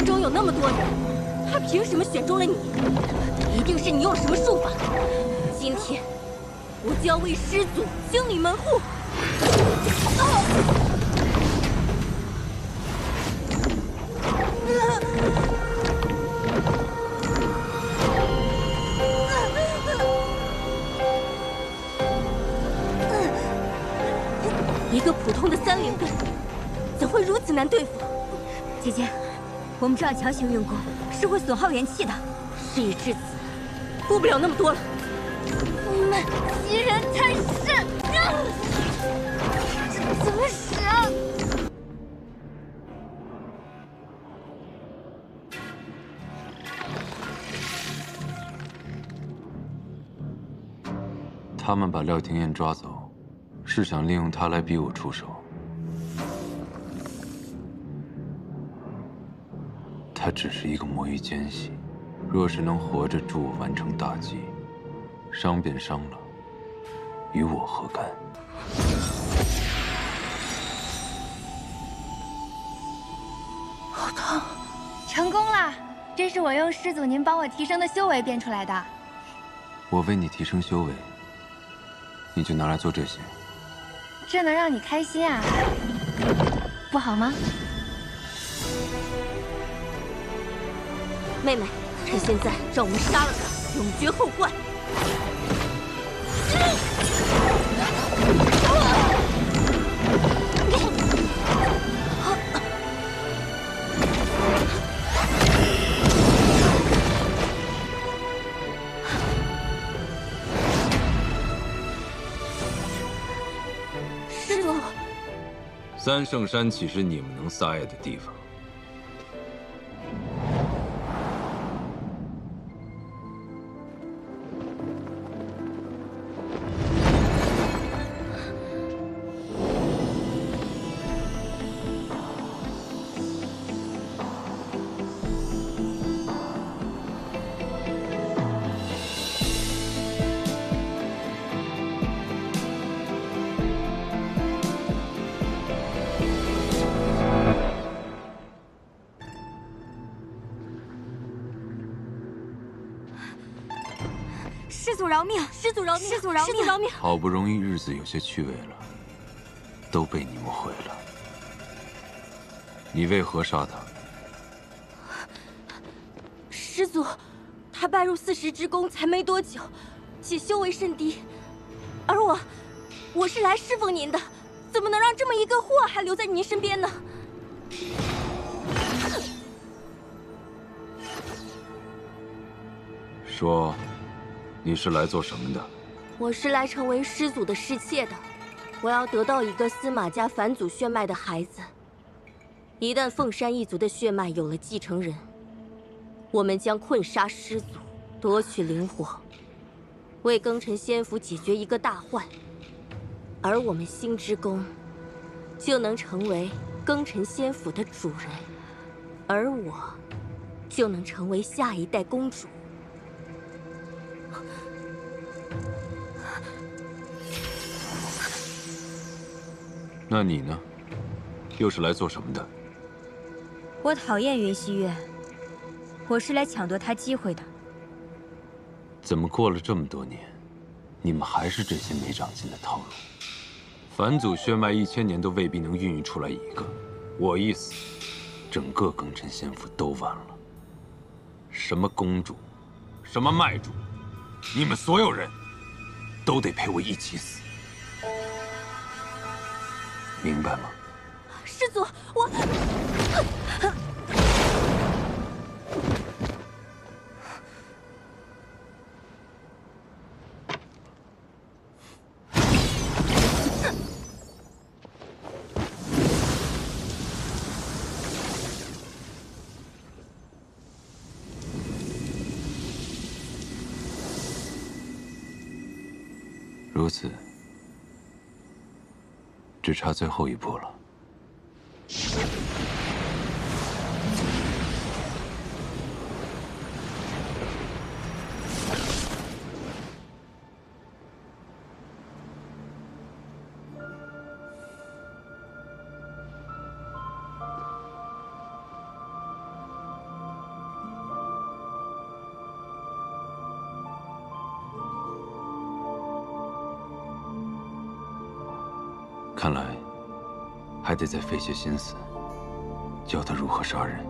山中有那么多人，他凭什么选中了你？一定是你用了什么术法。今天，我就要为师祖清理门户。一个普通的3灵根，怎会如此难对付？姐姐，我们这样强行运功是会损耗元气的。事已至此，顾不了那么多了。你们欺人太甚！这怎么使啊？他们把廖廷彦抓走，是想利用他来逼我出手。他只是一个魔域奸细，若是能活着助我完成大计，伤便伤了，与我何干？好烫！成功了，这是我用师祖您帮我提升的修为变出来的。我为你提升修为，你就拿来做这些。这能让你开心啊，不好吗？妹妹，趁现在让我们杀了他，永绝后患。师祖，三圣山岂是你们能撒野的地方？师祖饶命！师祖饶命！师祖饶命！师祖饶命！好不容易日子有些趣味了，都被你们毁了。你为何杀他？师祖，他拜入40之宫才没多久，且修为甚低，而我是来侍奉您的，怎么能让这么一个祸害留在您身边呢？说，你是来做什么的？我是来成为师祖的侍妾的，我要得到一个司马家返祖血脉的孩子。一旦凤山一族的血脉有了继承人，我们将困杀师祖，夺取灵火，为庚辰仙府解决一个大患。而我们星之宫就能成为庚辰仙府的主人，而我就能成为下一代公主。那你呢？又是来做什么的？我讨厌云溪月，我是来抢夺他机会的。怎么过了这么多年，你们还是这些没长进的套路？返祖血脉1000年都未必能孕育出来一个，我一死，整个庚辰仙府都完了。什么公主，什么卖主，你们所有人都得陪我一起死，明白吗？师祖，我……如此，只差最后一步了。看来还得再费些心思，教他如何杀人。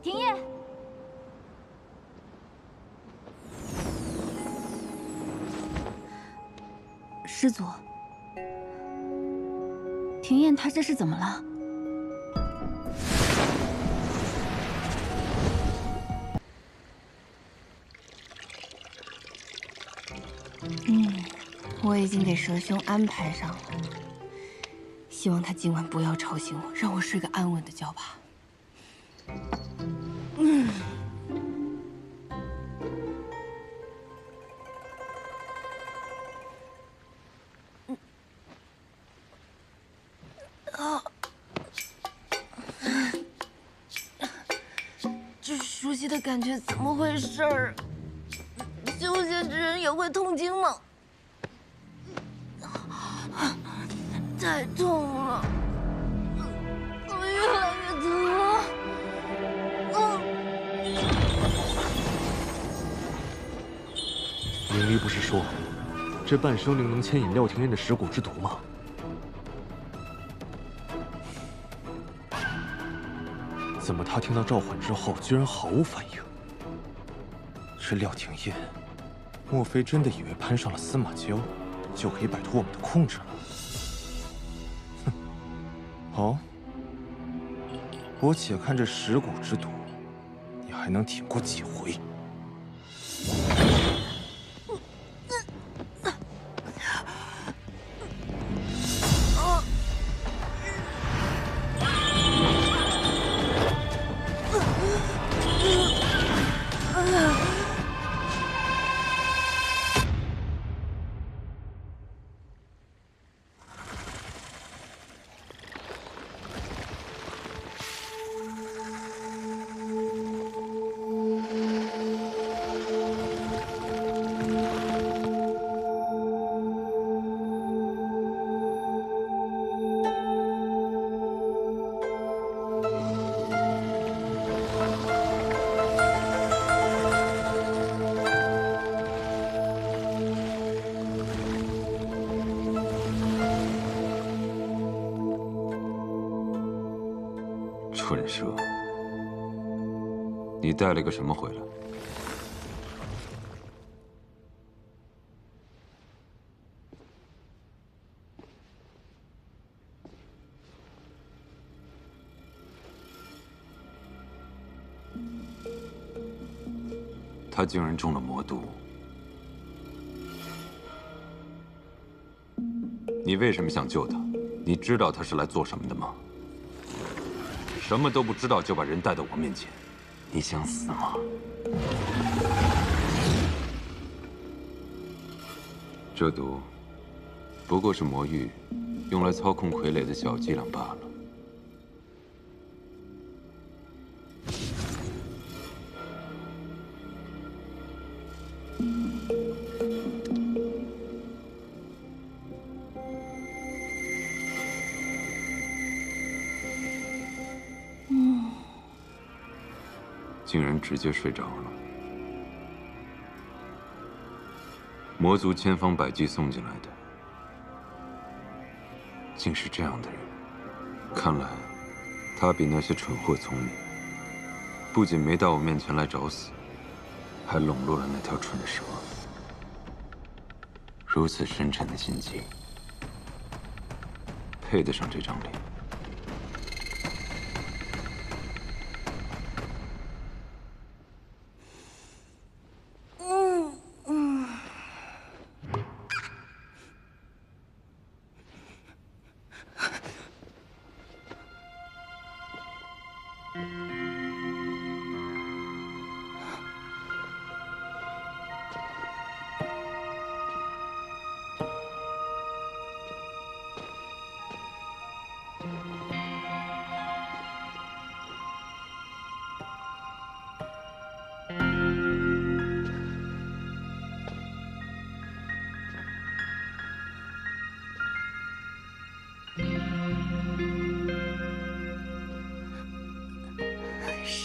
停业！师祖，庭燕她这是怎么了？我已经给蛇兄安排上了，希望他今晚不要吵醒我，让我睡个安稳的觉吧。这熟悉的感觉怎么回事儿？修仙之人也会痛经吗？太痛了，越来越疼了。明离不是说，这半生灵能牵引廖廷烨的蚀骨之毒吗？怎么他听到召唤之后，居然毫无反应？这廖廷烨，莫非真的以为攀上了司马娇，就可以摆脱我们的控制了？哼！好，我且看这蚀骨之毒，你还能挺过几回？蠢蛇，你带了个什么回来？他竟然中了魔毒，你为什么想救他？你知道他是来做什么的吗？什么都不知道就把人带到我面前，你想死吗？这毒不过是魔域用来操控傀儡的小伎俩罢了。竟然直接睡着了。魔族千方百计送进来的，竟是这样的人。看来，他比那些蠢货聪明，不仅没到我面前来找死，还笼络了那条蠢蛇。如此深沉的心机，配得上这张脸。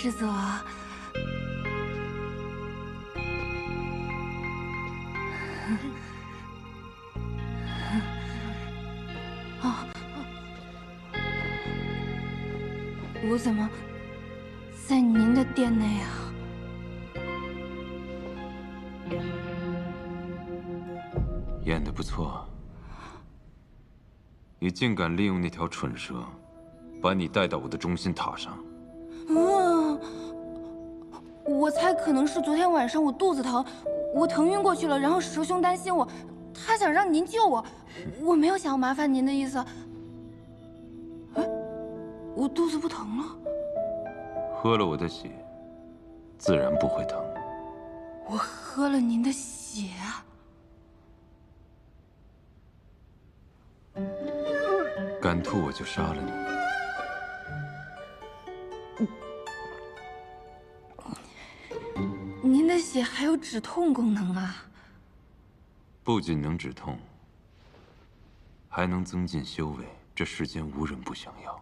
师祖。我怎么在您的殿内啊？演得不错，你竟敢利用那条蠢蛇，把你带到我的中心塔上。我猜可能是昨天晚上我肚子疼，我疼晕过去了，然后蛇兄担心我，他想让您救我，我没有想要麻烦您的意思。哎，我肚子不疼了。喝了我的血，自然不会疼。我喝了您的血啊！敢吐我就杀了你。您的血还有止痛功能啊！不仅能止痛，还能增进修为，这世间无人不想要。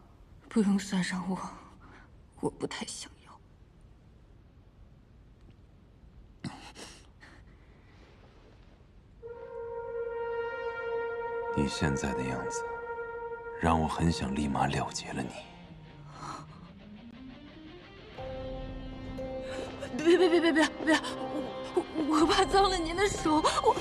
不用算上我，我不太想要。你现在的样子，让我很想立马了结了你。别！我怕脏了您的手，我。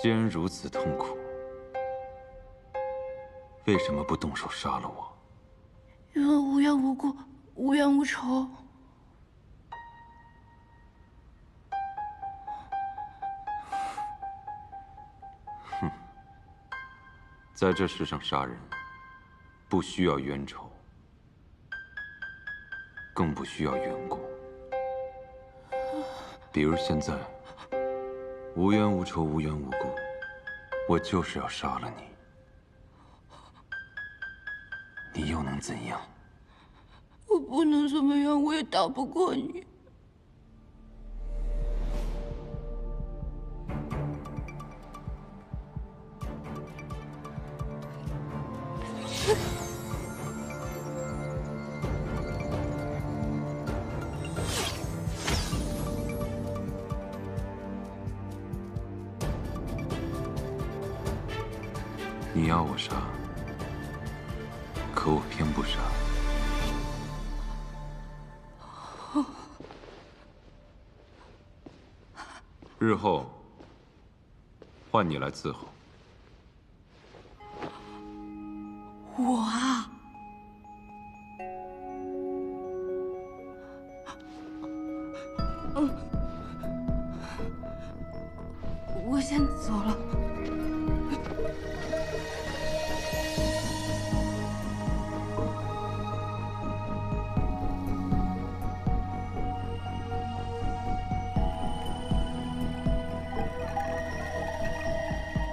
既然如此痛苦，为什么不动手杀了我？因为无缘无故，无冤无仇。哼，在这世上杀人，不需要冤仇，更不需要缘故。比如现在，无冤无仇，无缘无故，我就是要杀了你。你又能怎样？我不能怎么样，我也打不过你。你要我杀，可我偏不杀。日后换你来伺候。我啊，我先走了。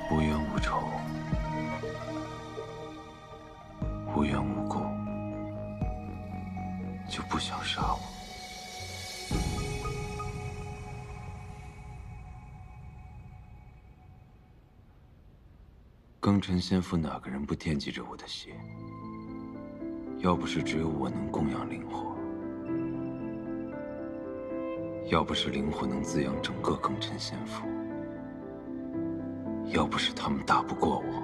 无冤无仇，无缘无故，就不想杀我。庚辰仙府哪个人不惦记着我的血？要不是只有我能供养灵火，要不是灵火能滋养整个庚辰仙府，要不是他们打不过我，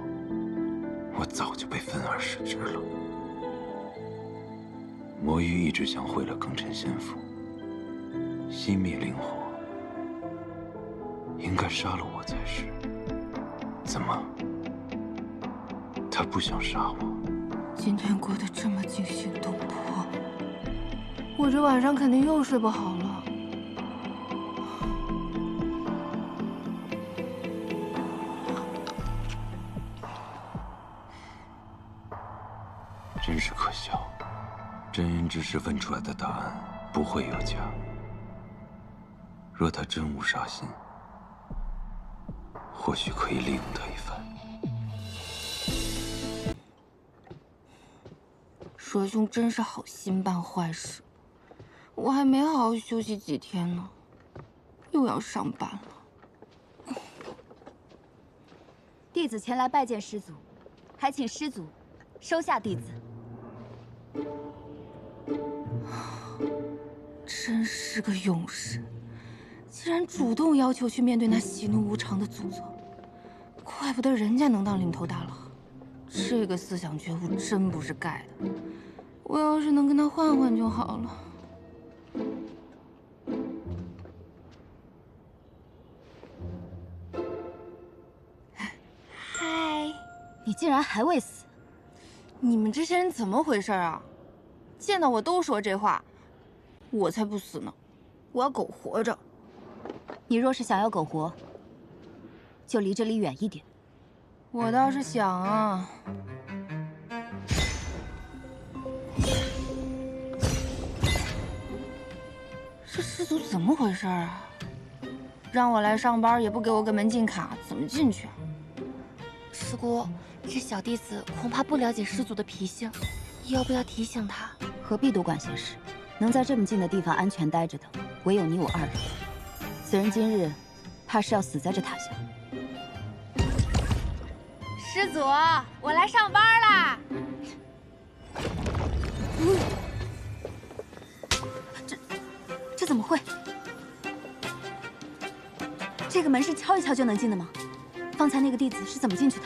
我早就被分而食之了。魔域一直想毁了庚辰仙府，熄灭灵火，应该杀了我才是。怎么，他不想杀我？今天过得这么惊心动魄，我这晚上肯定又睡不好了。真是可笑，真人之时问出来的答案不会有假。若他真无杀心，或许可以利用他一番。蛇兄真是好心办坏事，我还没好好休息几天呢，又要上班了。弟子前来拜见师祖，还请师祖收下弟子。真是个勇士，竟然主动要求去面对那喜怒无常的诅咒，怪不得人家能当领头大佬。这个思想觉悟真不是盖的，我要是能跟他换换就好了。嗨，你竟然还未死！你们这些人怎么回事啊？见到我都说这话，我才不死呢！我要苟活着。你若是想要苟活，就离这里远一点。我倒是想啊。这师祖怎么回事啊？让我来上班也不给我个门禁卡，怎么进去啊？师姑，这小弟子恐怕不了解师祖的脾性，要不要提醒他？何必多管闲事？能在这么近的地方安全待着的，唯有你我二人。此人今日，怕是要死在这塔下。师祖，我来上班啦！这怎么会？这个门是敲一敲就能进的吗？方才那个弟子是怎么进去的？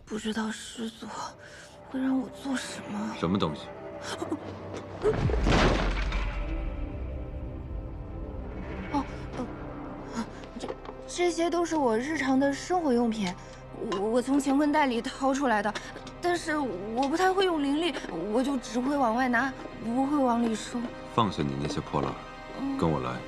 不知道师祖会让我做什么？什么东西？这些都是我日常的生活用品，我从乾坤袋里掏出来的，但是我不太会用灵力，我就只会往外拿，不会往里收。放下你那些破烂，跟我来。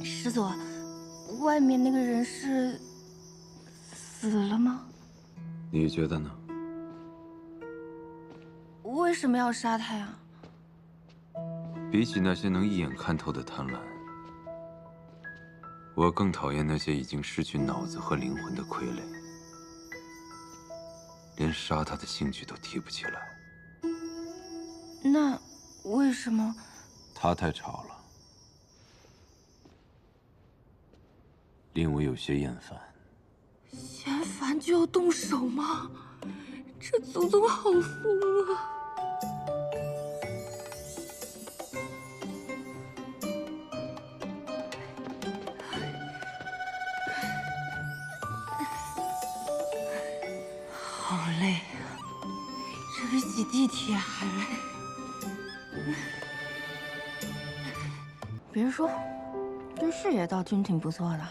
师祖，外面那个人是死了吗？你觉得呢？为什么要杀他呀？比起那些能一眼看透的贪婪，我更讨厌那些已经失去脑子和灵魂的傀儡，连杀他的兴趣都提不起来。那为什么？他太吵了，令我有些厌烦。嫌烦就要动手吗？这祖宗好疯啊！好累啊，这比挤地铁还累。别说，这视野倒真挺不错的。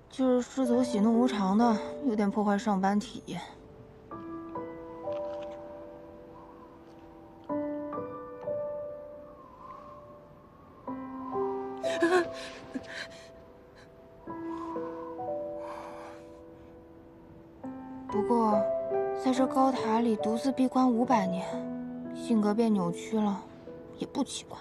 就是师祖喜怒无常的，有点破坏上班体验。不过，在这高塔里独自闭关500年，性格变扭曲了，也不奇怪。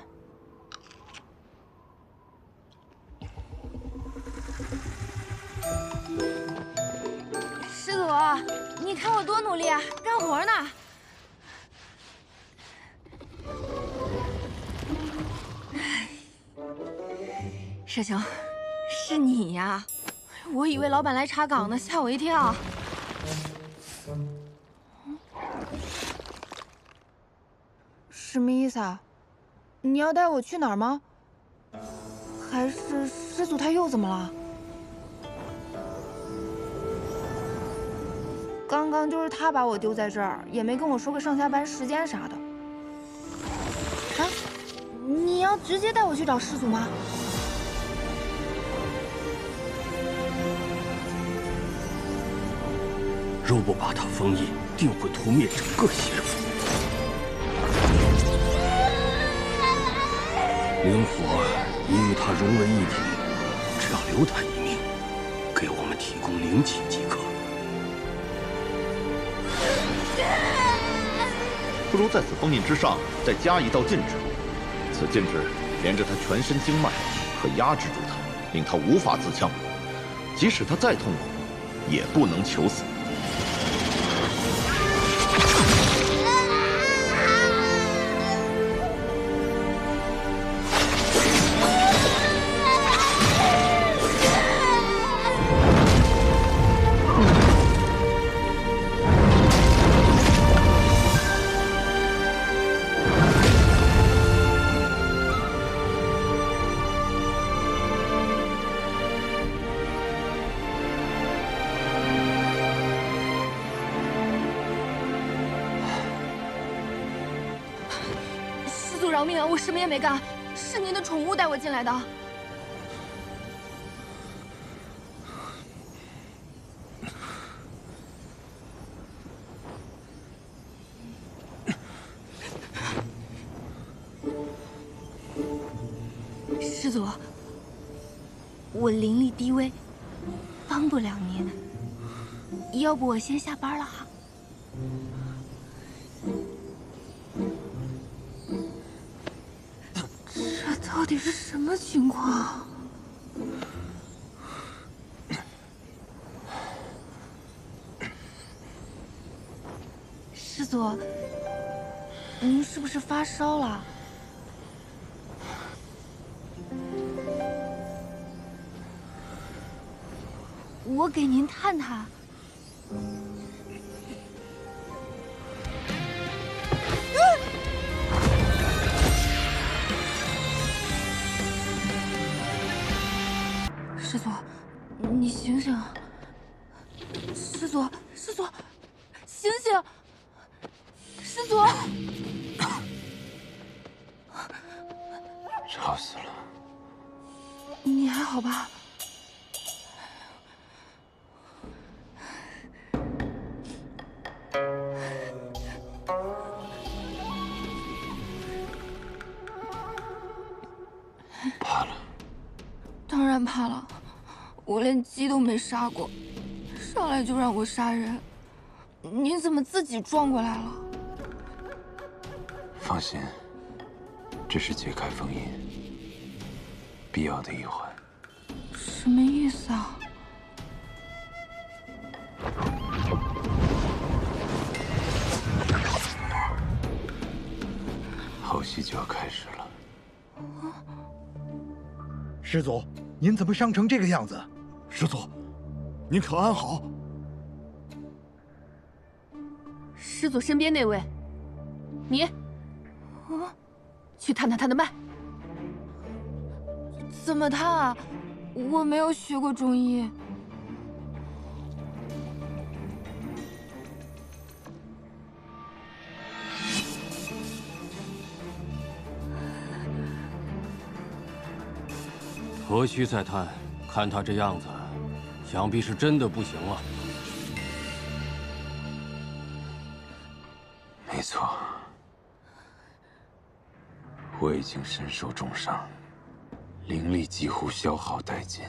师祖，你看我多努力啊，干活呢。师兄，是你呀！我以为老板来查岗呢，吓我一跳。什么意思啊？你要带我去哪儿吗？还是师祖他又怎么了？刚刚就是他把我丢在这儿，也没跟我说个上下班时间啥的。啊，你要直接带我去找师祖吗？若不把他封印，定会屠灭整个邪府。灵火已与他融为一体，只要留他一命，给我们提供灵气即可。不如在此封印之上再加一道禁制，此禁制连着他全身经脉，可压制住他，令他无法自戕。即使他再痛苦，也不能求死。饶命啊！我什么也没干，是您的宠物带我进来的。师祖，我灵力低微，帮不了您，要不我先下班了哈。到底是什么情况？师祖，您是不是发烧了？我给您探探。师祖，你醒醒！师祖，师祖，醒醒！师祖，吵死了！你还好吧？怕了？当然怕了。我连鸡都没杀过，上来就让我杀人，您怎么自己撞过来了？放心，这是解开封印必要的一环。什么意思啊？后戏就要开始了。师祖，您怎么伤成这个样子？师祖，您可安好？师祖身边那位，你，去探探他的脉。怎么探啊？我没有学过中医。何须再探？看他这样子，想必是真的不行了。没错，我已经身受重伤，灵力几乎消耗殆尽。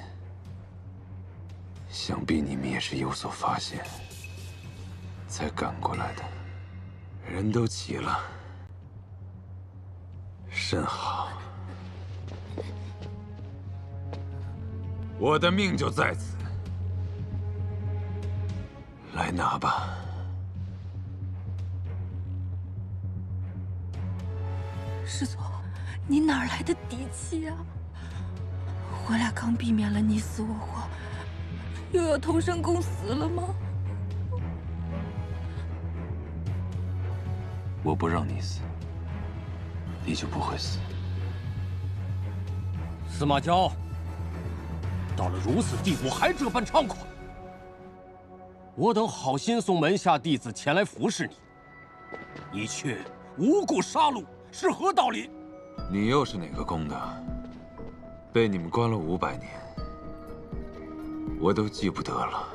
想必你们也是有所发现，才赶过来的。人都齐了，甚好。我的命就在此，来拿吧。师祖，你哪来的底气啊？我俩刚避免了你死我活，又要同生共死了吗？我不让你死，你就不会死。司马娇，到了如此地步还这般猖狂，我等好心送门下弟子前来服侍你，你却无故杀戮，是何道理？你又是哪个宫的？被你们关了500年，我都记不得了。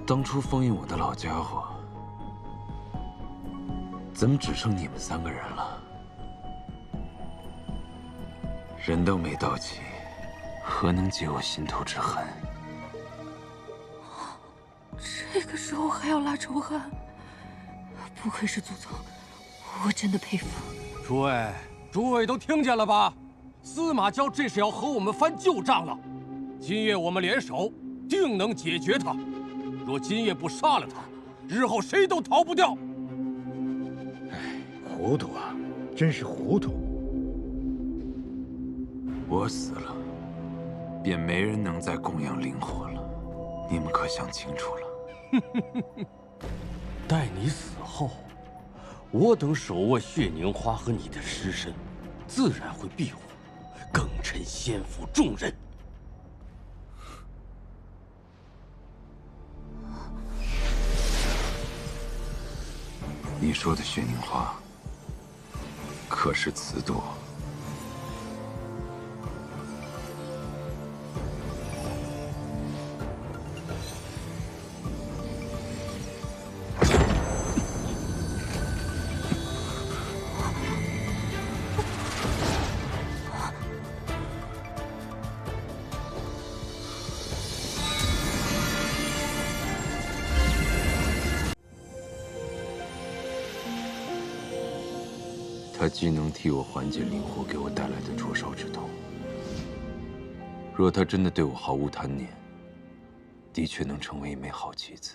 当初封印我的老家伙，怎么只剩你们3个人了？人都没到齐，何能解我心头之恨？这个时候还要拉仇恨，不愧是祖宗，我真的佩服。诸位都听见了吧？司马娇这是要和我们翻旧账了。今夜我们联手，定能解决他。若今夜不杀了他，日后谁都逃不掉。哎，糊涂啊，真是糊涂。我死了，便没人能再供养灵火了。你们可想清楚了？待你死后，我等手握血凝花和你的尸身，自然会庇护，更趁先府重任。你说的血凝花，可是瓷多？它既能替我缓解灵火给我带来的灼烧之痛，若它真的对我毫无贪念，的确能成为一枚好棋子。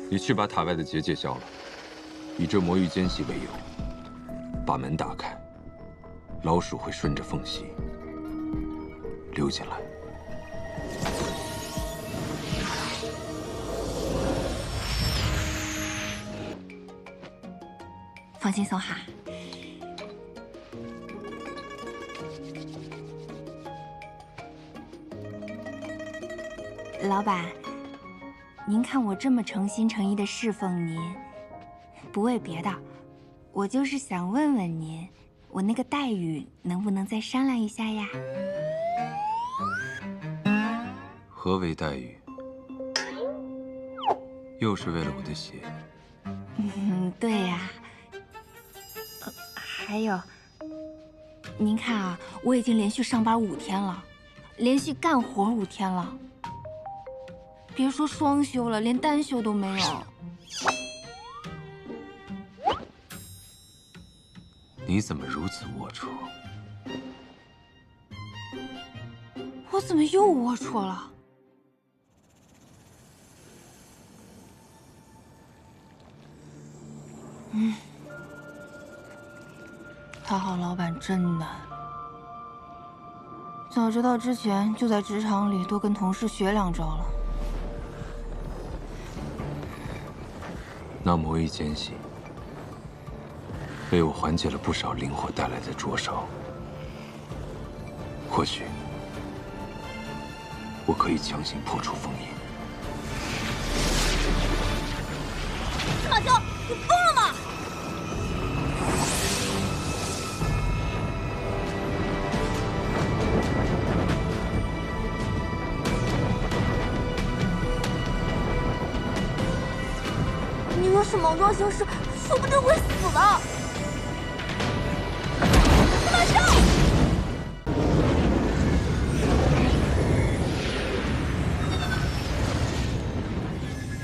你去把塔外的结界消了，以这魔域间隙为由，把门打开，老鼠会顺着缝隙溜进来。放心送哈。老板，您看我这么诚心诚意的侍奉您，不为别的，我就是想问问您，我那个待遇能不能再商量一下呀？何为待遇？又是为了我的血？对呀。还有，您看啊，我已经连续上班5天了，连续干活5天了。别说双休了，连单休都没有。你怎么如此龌龊？我怎么又龌龊了？讨好老板真难。早知道之前就在职场里多跟同事学2招了。那魔域间隙为我缓解了不少灵火带来的灼烧，或许我可以强行破除封印。司马娇，你疯了吗？你若是莽撞行事，说不定会死的。司马娇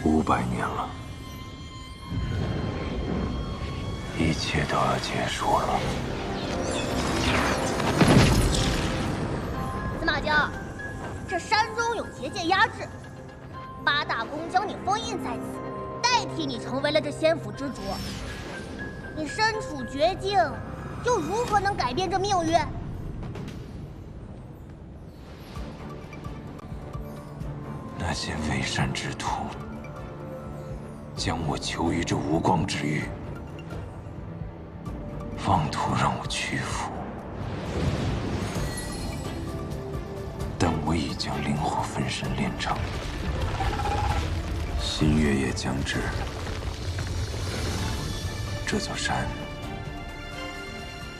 ，500年了，一切都要结束了。司马娇，这山中有结界压制，8大宫将你封印在此。代替你成为了这仙府之主，你身处绝境，又如何能改变这命运？那些为善之徒将我囚于这无光之域，妄图让我屈服，但我已将灵火分身炼成。新月也将至，这座山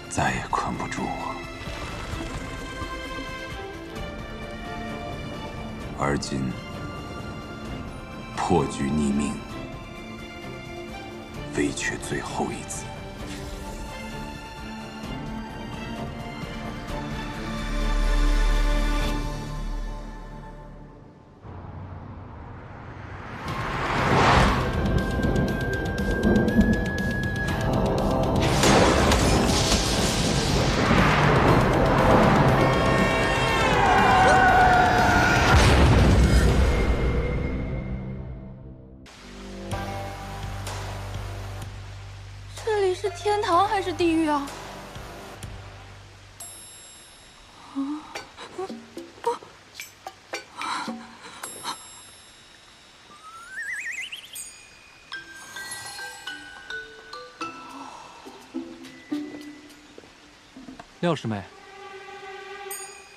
再也困不住我。而今破局逆命，唯缺最后一子。这里是天堂还是地狱啊？廖师妹，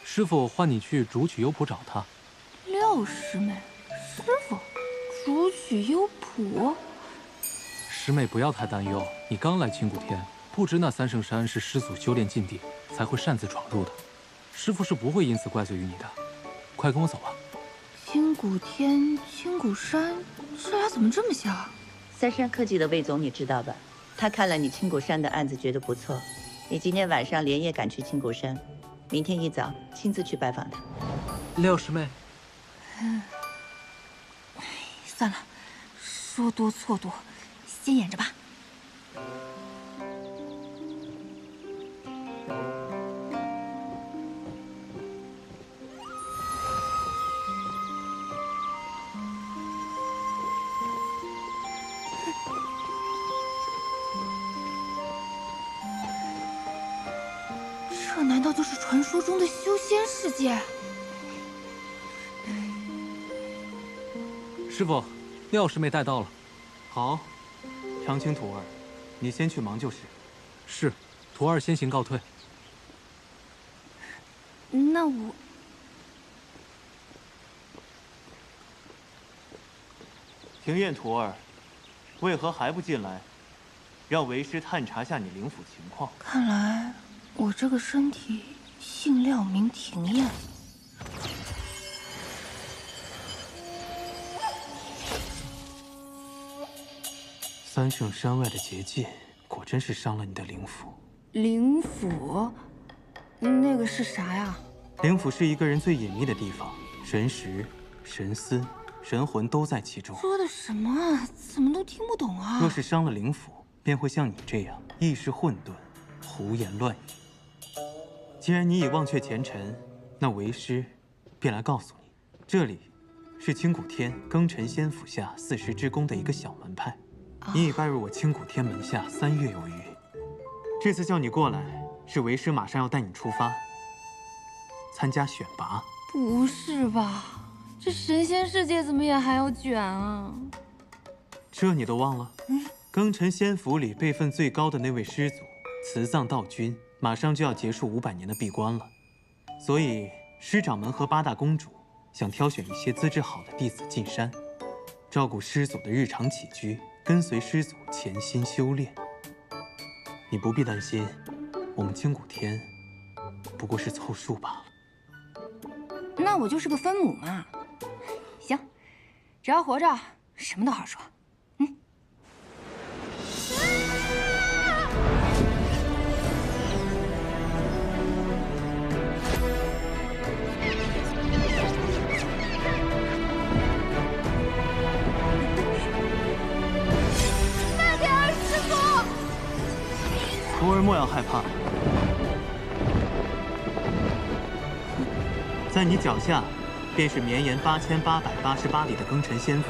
师傅唤你去竹取幽谱找他。廖师妹，师傅，竹取幽谱。师妹不要太担忧，你刚来青谷天，不知那三圣山是师祖修炼禁地，才会擅自闯入的。师傅是不会因此怪罪于你的。快跟我走吧。青谷天、青谷山，这俩怎么这么像？三山科技的魏总你知道吧？他看了你青谷山的案子，觉得不错。你今天晚上连夜赶去青谷山，明天一早亲自去拜访他。廖师妹，算了，说多错多，先演着吧。这难道就是传说中的修仙世界？师傅，廖师妹带到了。好，长青徒儿，你先去忙就是。是，徒儿先行告退。那我……庭院徒儿，为何还不进来？让为师探查下你灵府情况。看来我这个身体姓廖名庭燕。三圣山外的结界，果真是伤了你的灵府。灵府？那个是啥呀？灵府是一个人最隐秘的地方，神识、神思、神魂都在其中。说的什么啊？怎么都听不懂啊！若是伤了灵府，便会像你这样意识混沌，胡言乱语。既然你已忘却前尘，那为师便来告诉你，这里是青谷天庚辰仙府下40之宫的一个小门派。你已拜入我青谷天门下3月有余。这次叫你过来，是为师马上要带你出发，参加选拔。不是吧？这神仙世界怎么也还要卷啊？这你都忘了？庚辰仙府里辈分最高的那位师祖慈藏道君，马上就要结束500年的闭关了，所以师掌门和8大公主想挑选一些资质好的弟子进山，照顾师祖的日常起居，跟随师祖潜心修炼。你不必担心，我们青谷天不过是凑数罢了。那我就是个分母嘛。行，只要活着，什么都好说。徒儿莫要害怕，在你脚下，便是绵延8888里的庚辰仙府。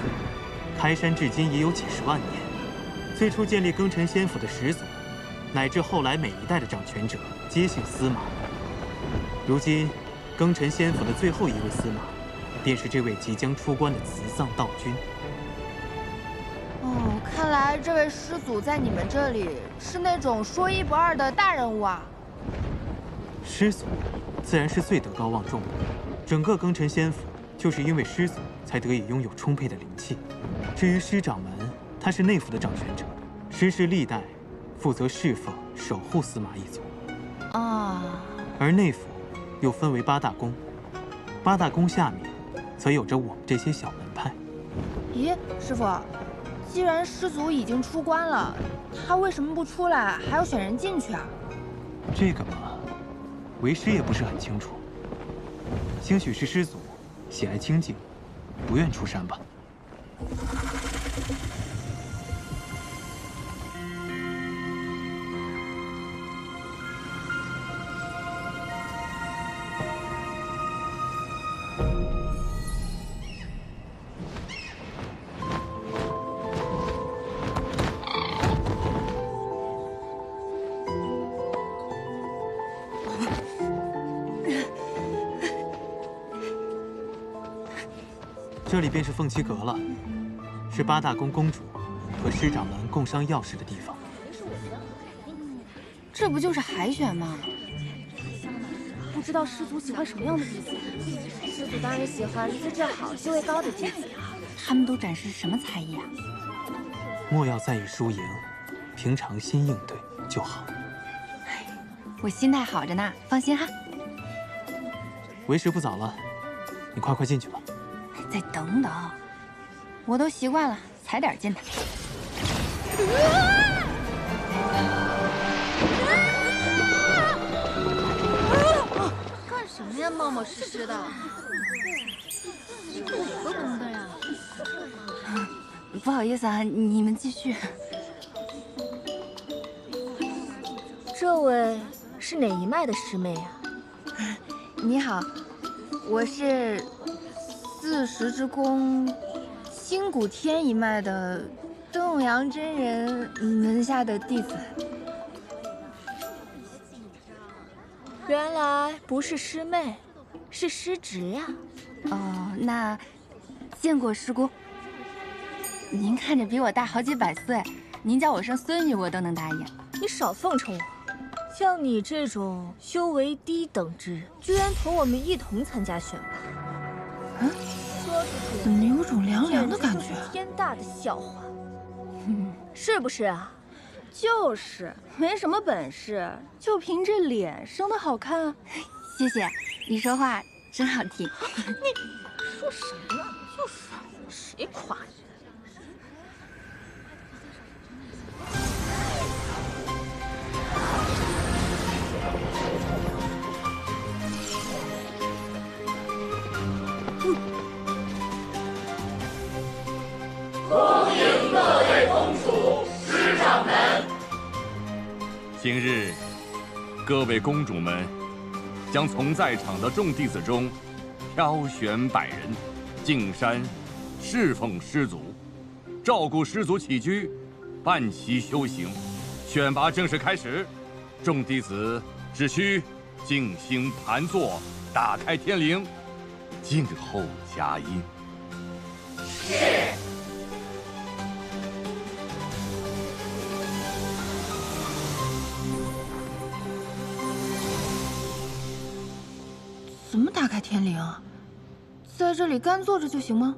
开山至今已有几10万年。最初建立庚辰仙府的始祖，乃至后来每一代的掌权者，皆姓司马。如今，庚辰仙府的最后一位司马，便是这位即将出关的慈藏道君。哦，看来这位师祖在你们这里是那种说一不二的大人物啊。师祖，自然是最德高望重的。整个庚辰仙府，就是因为师祖才得以拥有充沛的灵气。至于师掌门，他是内府的掌权者，师世历代负责侍奉、守护司马一族。而内府又分为8大宫，8大宫下面才有着我们这些小门派。咦，师傅，既然师祖已经出关了，他为什么不出来，还要选人进去啊？这个嘛，为师也不是很清楚。兴许是师祖喜爱清静，不愿出山吧。这里便是凤栖阁了，是八大宫公主和师掌门共商要事的地方。这不就是海选吗？不知道师祖喜欢什么样的弟子？师祖当然喜欢资质好、修为高的弟子。他们都展示什么才艺啊？莫要在意输赢，平常心应对就好。我心态好着呢，放心哈。为时不早了，你快进去吧。再等等，我都习惯了，踩点进来。干什么呀，冒冒失失的？哪个宫的呀？不好意思啊，你们继续。这位是哪一脉的师妹呀？你好，我是40之宫新古天一脉的东阳真人门下的弟子。原来不是师妹，是师侄呀。哦，那见过师姑。您看着比我大好几百岁，您叫我声孙女我都能答应。你少奉承我。像你这种修为低等之人，居然同我们一同参加选拔，说出去怎么有种凉凉的感觉？天大的笑话，是不是啊？就是，没什么本事，就凭这脸生得好看。谢谢，你说话真好听。你说什么呢？就是，谁夸你？恭迎各位公主、师掌门。今日，各位公主们将从在场的众弟子中挑选100人，进山侍奉师祖，照顾师祖起居，伴其修行。选拔正式开始，众弟子只需静心盘坐，打开天灵，静候佳音。是。怎么打开天灵啊？在这里干坐着就行吗？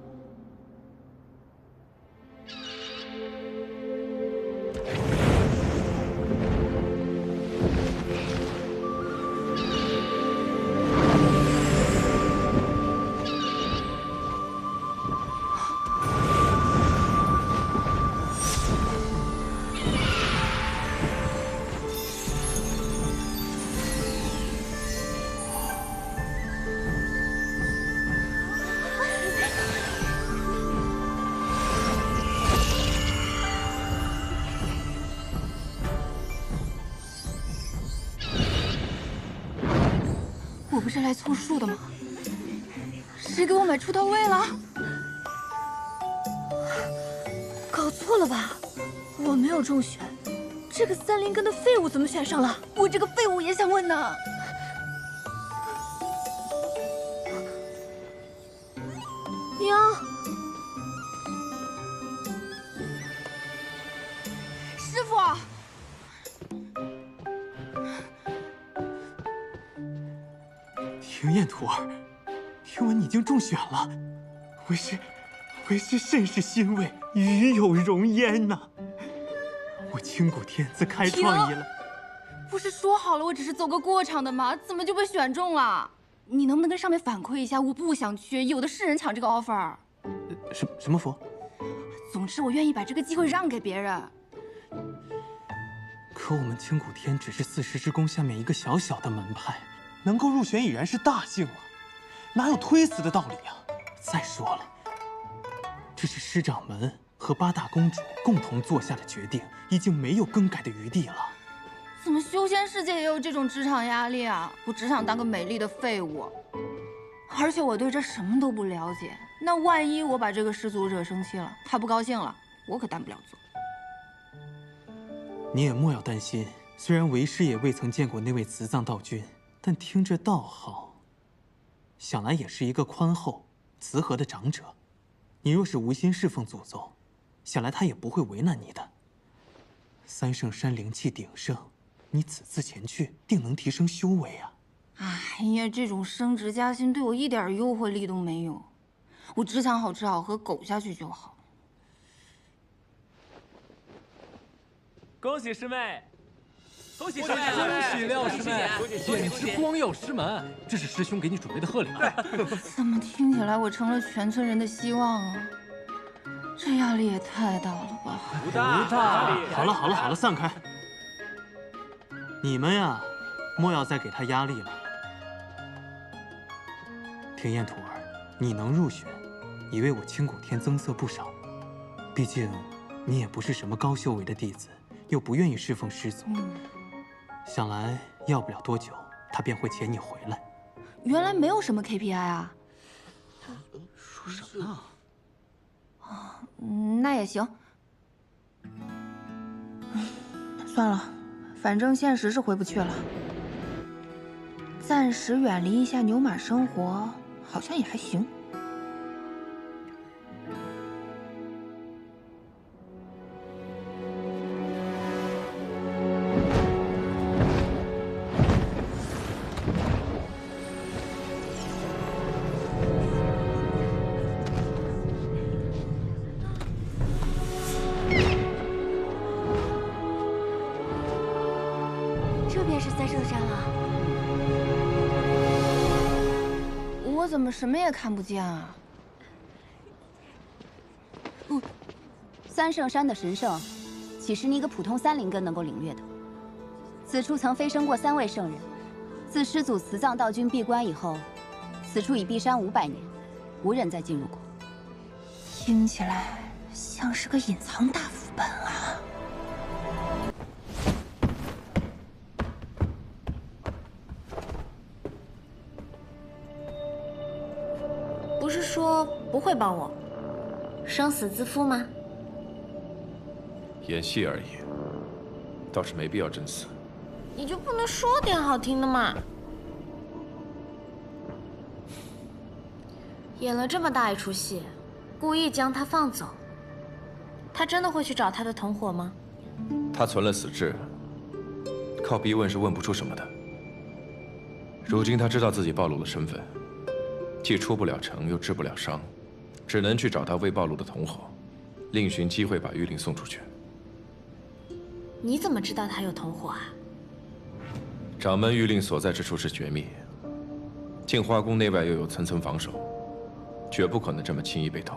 我不是来凑数的吗？谁给我买出头位了？搞错了吧？我没有中选，这个3连根的废物怎么选上了？我这个废物也想问呢。娘，师傅。庭燕徒儿，听闻你已经中选了，为师甚是欣慰，与有荣焉呐。我清谷天自开创以来，不是说好了我只是走个过场的吗？怎么就被选中了？你能不能跟上面反馈一下？我不想去，有的是人抢这个 offer。什么符？总之，我愿意把这个机会让给别人。可我们清谷天只是四时之宫下面一个小小的门派，能够入选已然是大幸了，哪有推辞的道理呀？再说了，这是师掌门和八大公主共同做下的决定，已经没有更改的余地了。怎么修仙世界也有这种职场压力啊？我只想当个美丽的废物，而且我对这什么都不了解。那万一我把这个师祖惹生气了，他不高兴了，我可担不了责。你也莫要担心，虽然为师也未曾见过那位慈藏道君，但听着道号，想来也是一个宽厚、慈和的长者。你若是无心侍奉祖宗，想来他也不会为难你的。三圣山灵气鼎盛，你此次前去，定能提升修为啊！哎呀，这种升职加薪对我一点诱惑力都没有，我只想好吃好喝，苟下去就好。恭喜师妹！恭喜师妹！恭喜廖师妹！简直光耀师门！这是师兄给你准备的贺礼。怎么听起来我成了全村人的希望啊？这压力也太大了吧！不大。好了，散开！你们呀，莫要再给他压力了。天焰徒儿，你能入选，已为我清谷天增色不少。毕竟，你也不是什么高修为的弟子。又不愿意侍奉师祖，想来要不了多久，他便会遣你回来。原来没有什么 KPI 啊？说什么呢？那也行。算了，反正现实是回不去了。暂时远离一下牛马生活，好像也还行。这便是三圣山了。我怎么什么也看不见啊？三圣山的神圣，岂是你一个普通三灵根能够领略的？此处曾飞升过3位圣人。自师祖慈藏道君闭关以后，此处已闭山500年，无人再进入过。听起来像是个隐藏大副本啊！不是说不会帮我，生死自负吗？演戏而已，倒是没必要真死。你就不能说点好听的吗？演了这么大一出戏，故意将他放走，他真的会去找他的同伙吗？他存了死志，靠逼问是问不出什么的。如今他知道自己暴露了身份，既出不了城，又治不了伤，只能去找他未暴露的同伙，另寻机会把玉令送出去。你怎么知道他有同伙啊？掌门玉令所在之处是绝密，镜花宫内外又有层层防守，绝不可能这么轻易被偷。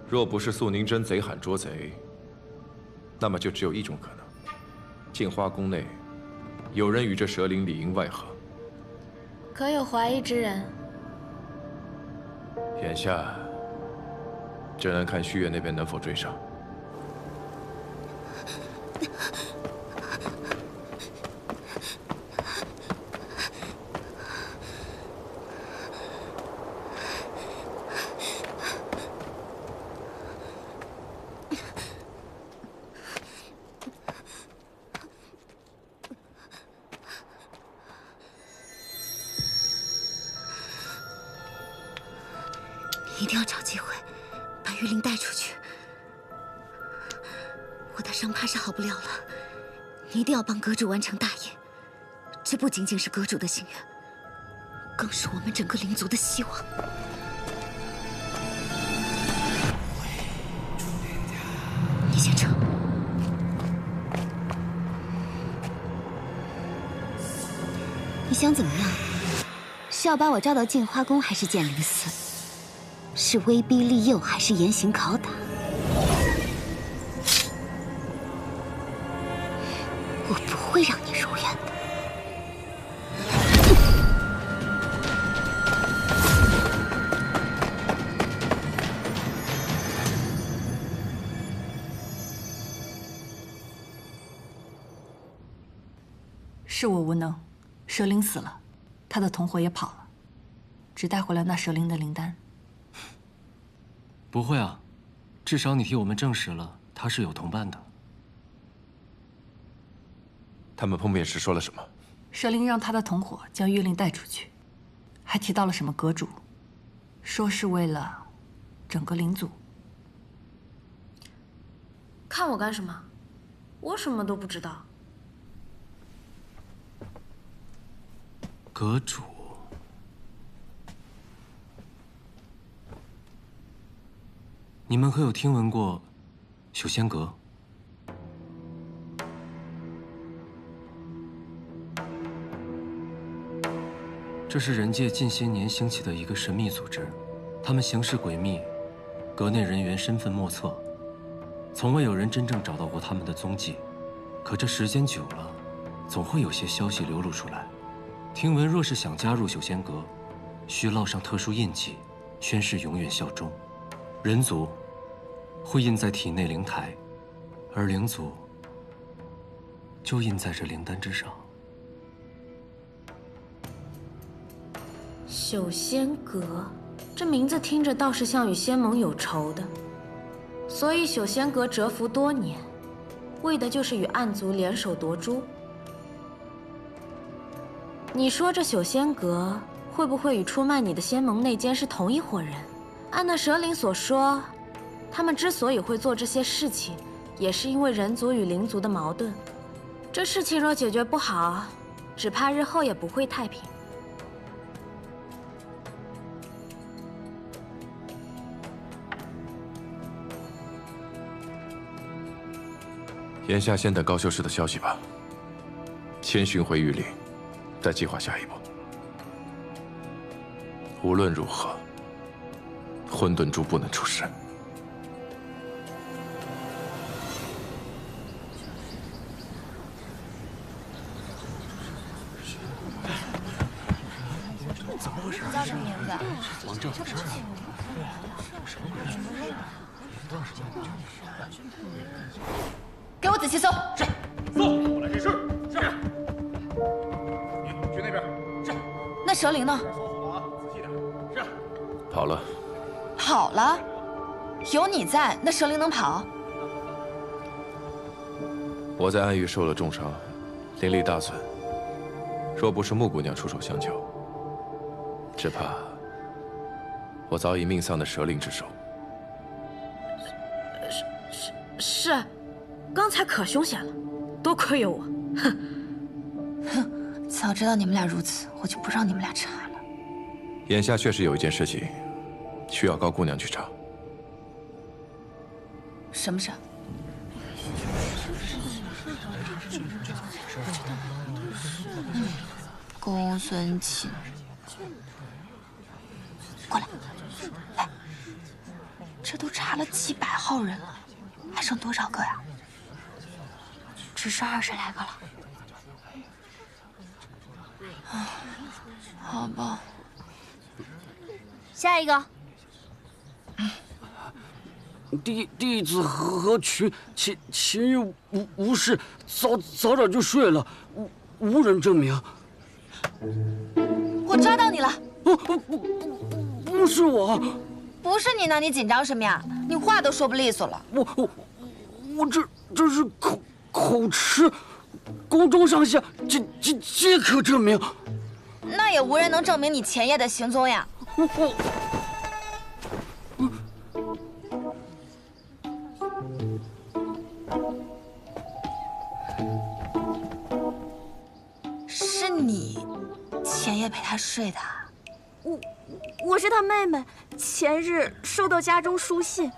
若不是素宁真贼喊捉贼，那么就只有一种可能：镜花宫内有人与这蛇灵里应外合。可有怀疑之人？眼下只能看虚月那边能否追上。一定要找机会把玉灵带出去。我的伤怕是好不了了，你一定要帮阁主完成大业。这不仅仅是阁主的心愿，更是我们整个灵族的希望。你先撤。你想怎么样？是要把我招到镜花宫，还是剑灵寺？是威逼利诱，还是严刑拷打？我不会让你如愿的。是我无能，蛇灵死了，他的同伙也跑了，只带回了那蛇灵的灵丹。不会啊，至少你替我们证实了他是有同伴的。他们碰面时说了什么？蛇灵让他的同伙将玉令带出去，还提到了什么阁主，说是为了整个灵族。看我干什么？我什么都不知道。阁主，你们可有听闻过修仙阁？这是人界近些年兴起的一个神秘组织，他们行事诡秘，阁内人员身份莫测，从未有人真正找到过他们的踪迹。可这时间久了，总会有些消息流露出来。听闻，若是想加入修仙阁，需烙上特殊印记，宣誓永远效忠。人族会印在体内灵台，而灵族就印在这灵丹之上。修仙阁，这名字听着倒是像与仙盟有仇的，所以修仙阁蛰伏多年，为的就是与暗族联手夺珠。你说这修仙阁会不会与出卖你的仙盟内奸是同一伙人？按那蛇灵所说，他们之所以会做这些事情，也是因为人族与灵族的矛盾。这事情若解决不好，只怕日后也不会太平。眼下先等高修士的消息吧，先寻回玉灵，再计划下一步。无论如何，混沌珠不能出事。怎么回事？叫什么名字？王正。给我仔细搜。是。搜。我来指示。是。你去那边。是。那蛇灵呢？仔细点。是。跑了。跑了？有你在，那蛇灵能跑？我在暗域受了重伤，灵力大损。若不是穆姑娘出手相救，只怕我早已命丧在蛇灵之手。是，刚才可凶险了，多亏有我。哼，哼，早知道你们俩如此，我就不让你们俩查了。眼下确实有一件事情，需要高姑娘去查。什么事？公孙寝，过来，来，这都查了几百号人了，还剩多少个呀？只剩20来个了。啊，好吧。下一个。弟子和群秦玉无事，早点就睡了，无人证明。我抓到你了！不是我，不是你，那你紧张什么呀？你话都说不利索了。我这是口吃，宫中上下皆可证明。那也无人能证明你前夜的行踪呀。是你前夜陪他睡的？我是他妹妹，前日收到家中书信，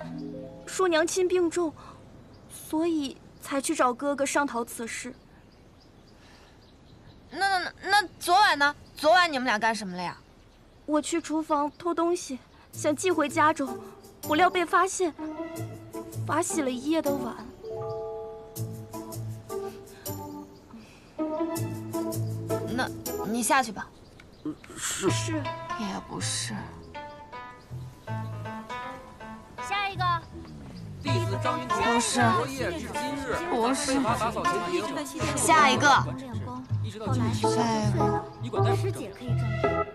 说娘亲病重，所以才去找哥哥商讨此事。那昨晚呢？昨晚你们俩干什么了呀？我去厨房偷东西，想寄回家中，不料被发现，罚洗了一夜的碗。那你下去吧。是。也不是。下一个。弟子张云不是。昨夜至今日，不是。打扫前庭。下一个。下一个。你管他师姐可以证明。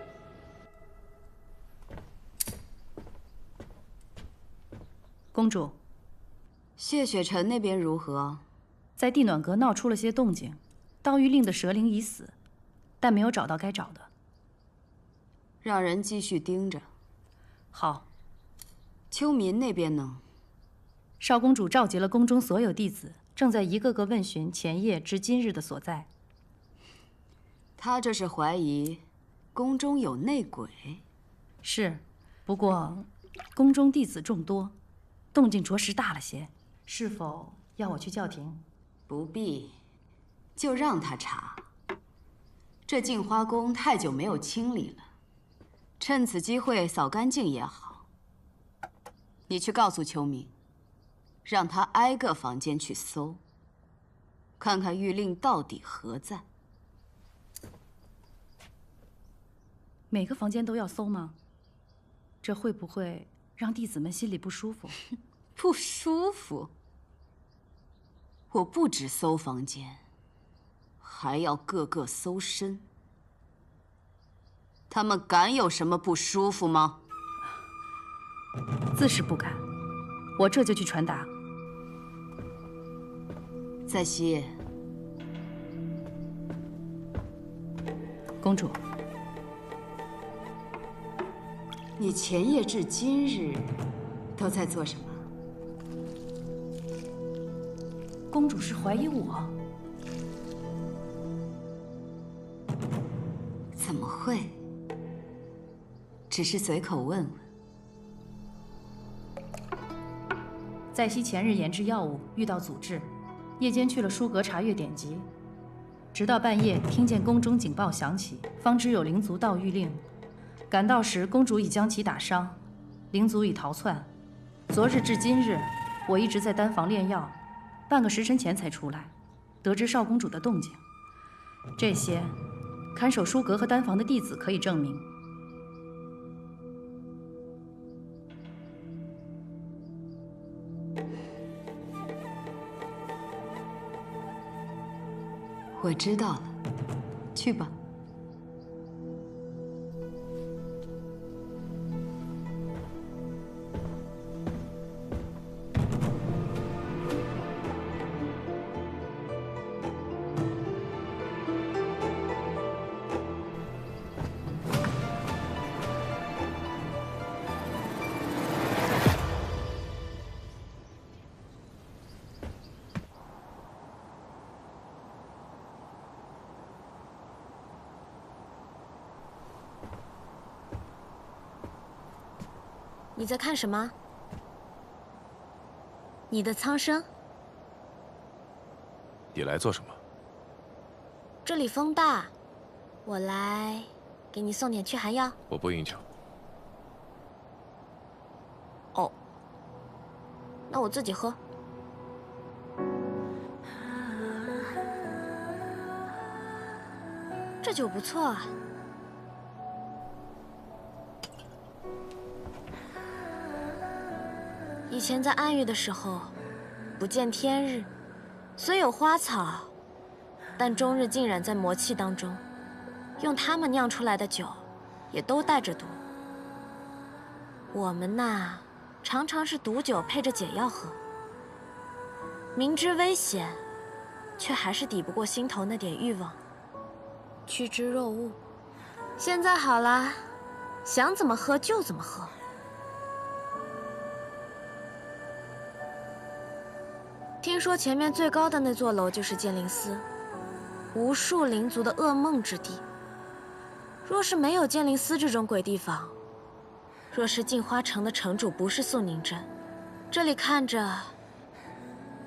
公主，谢雪晨那边如何？在地暖阁闹出了些动静，盗玉令的蛇灵已死，但没有找到该找的。让人继续盯着。好。秋民那边呢？少公主召集了宫中所有弟子，正在一个个问询前夜至今日的所在。他这是怀疑宫中有内鬼。是，不过宫中弟子众多，动静着实大了些。是否要我去叫停？不必，就让他查。这镜花宫太久没有清理了，趁此机会扫干净也好。你去告诉秋明，让他挨个房间去搜，看看玉令到底何在。每个房间都要搜吗？这会不会让弟子们心里不舒服？不舒服？我不止搜房间，还要个个搜身。他们敢有什么不舒服吗？自是不敢，我这就去传达。在西，公主，你前夜至今日都在做什么？公主是怀疑我？怎么会？只是随口问问。在西前日研制药物遇到阻滞，夜间去了书阁查阅典籍，直到半夜听见宫中警报响起，方知有灵族盗玉令。赶到时，公主已将其打伤，灵族已逃窜。昨日至今日，我一直在丹房炼药，半个时辰前才出来，得知少公主的动静。这些，看守书阁和丹房的弟子可以证明。我知道了，去吧。你在看什么？你的苍生？你来做什么？这里风大，我来给你送点驱寒药。我不应求。哦，那我自己喝。这酒不错啊。以前在暗域的时候，不见天日，虽有花草，但终日浸染在魔气当中，用它们酿出来的酒，也都带着毒。我们呐，常常是毒酒配着解药喝，明知危险，却还是抵不过心头那点欲望，趋之若鹜。现在好了，想怎么喝就怎么喝。听说前面最高的那座楼就是剑灵司，无数灵族的噩梦之地。若是没有剑灵司这种鬼地方，若是镜花城的城主不是素宁真，这里看着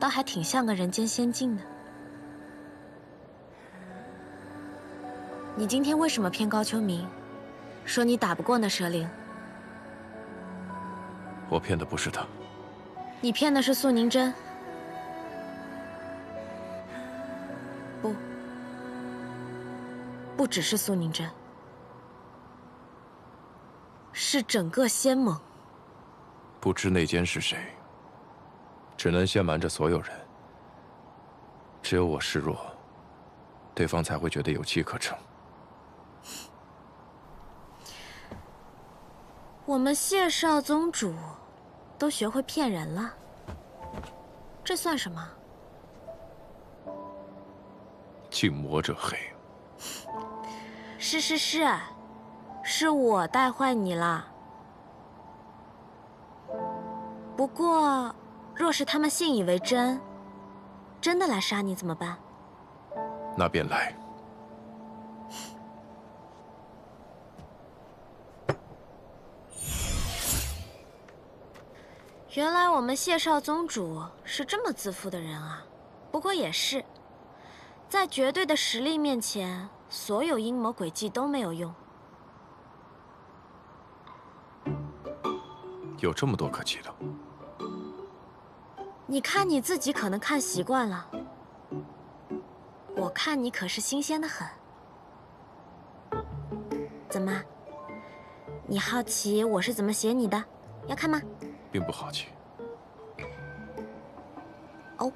倒还挺像个人间仙境的。你今天为什么骗高秋明，说你打不过那蛇灵？我骗的不是他，你骗的是素宁真。不只是素宁真，是整个仙盟。不知内奸是谁，只能先瞒着所有人。只有我示弱，对方才会觉得有机可乘。我们谢少宗主都学会骗人了，这算什么？敬魔者黑。是我带坏你了。不过，若是他们信以为真，真的来杀你怎么办？那便来。原来我们谢少宗主是这么自负的人啊！不过也是，在绝对的实力面前，所有阴谋诡计都没有用。有这么多可忌的？你看你自己可能看习惯了，我看你可是新鲜的很。怎么？你好奇我是怎么写你的？要看吗？并不好奇。哦，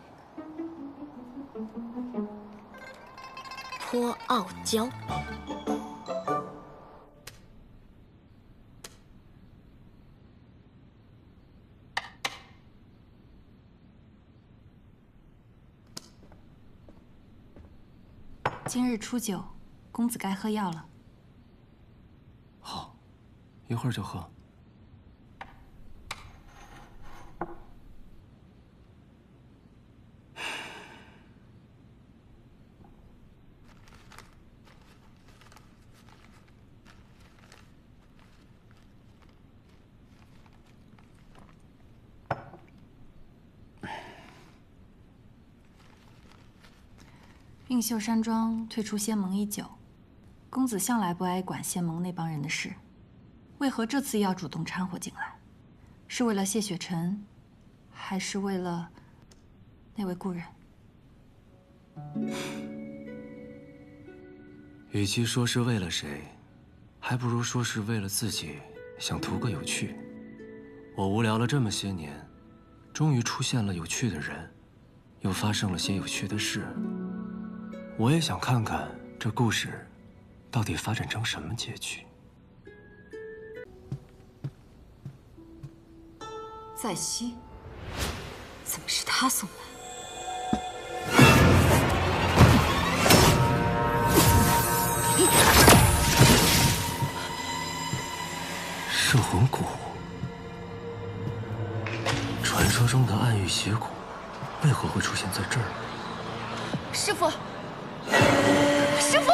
颇傲娇。今日初九，公子该喝药了。好，一会儿就喝。映秀山庄退出仙盟已久，公子向来不爱管仙盟那帮人的事，为何这次要主动掺和进来？是为了谢雪晨，还是为了那位故人？与其说是为了谁，还不如说是为了自己，想图个有趣。我无聊了这么些年，终于出现了有趣的人，又发生了些有趣的事。我也想看看这故事到底发展成什么结局。在西，怎么是他送来？摄魂骨，传说中的暗域邪骨，为何会出现在这儿？师傅，师傅！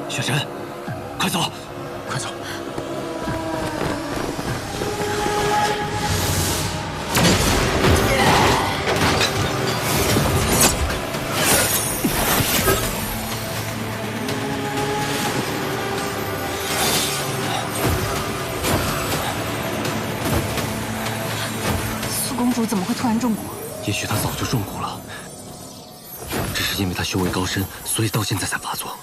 雪晨，快走，快走！公主怎么会突然中蛊？也许她早就中蛊了，只是因为她修为高深，所以到现在才发作。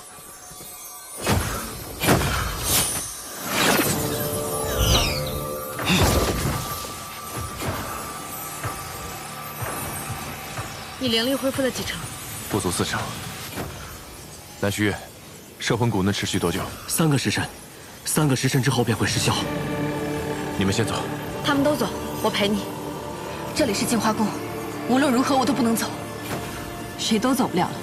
你灵力恢复了几成？不足4成。南虚月，摄魂骨能持续多久？3个时辰，3个时辰之后便会失效。你们先走。他们都走，我陪你。这里是净化宫，无论如何我都不能走，谁都走不了了。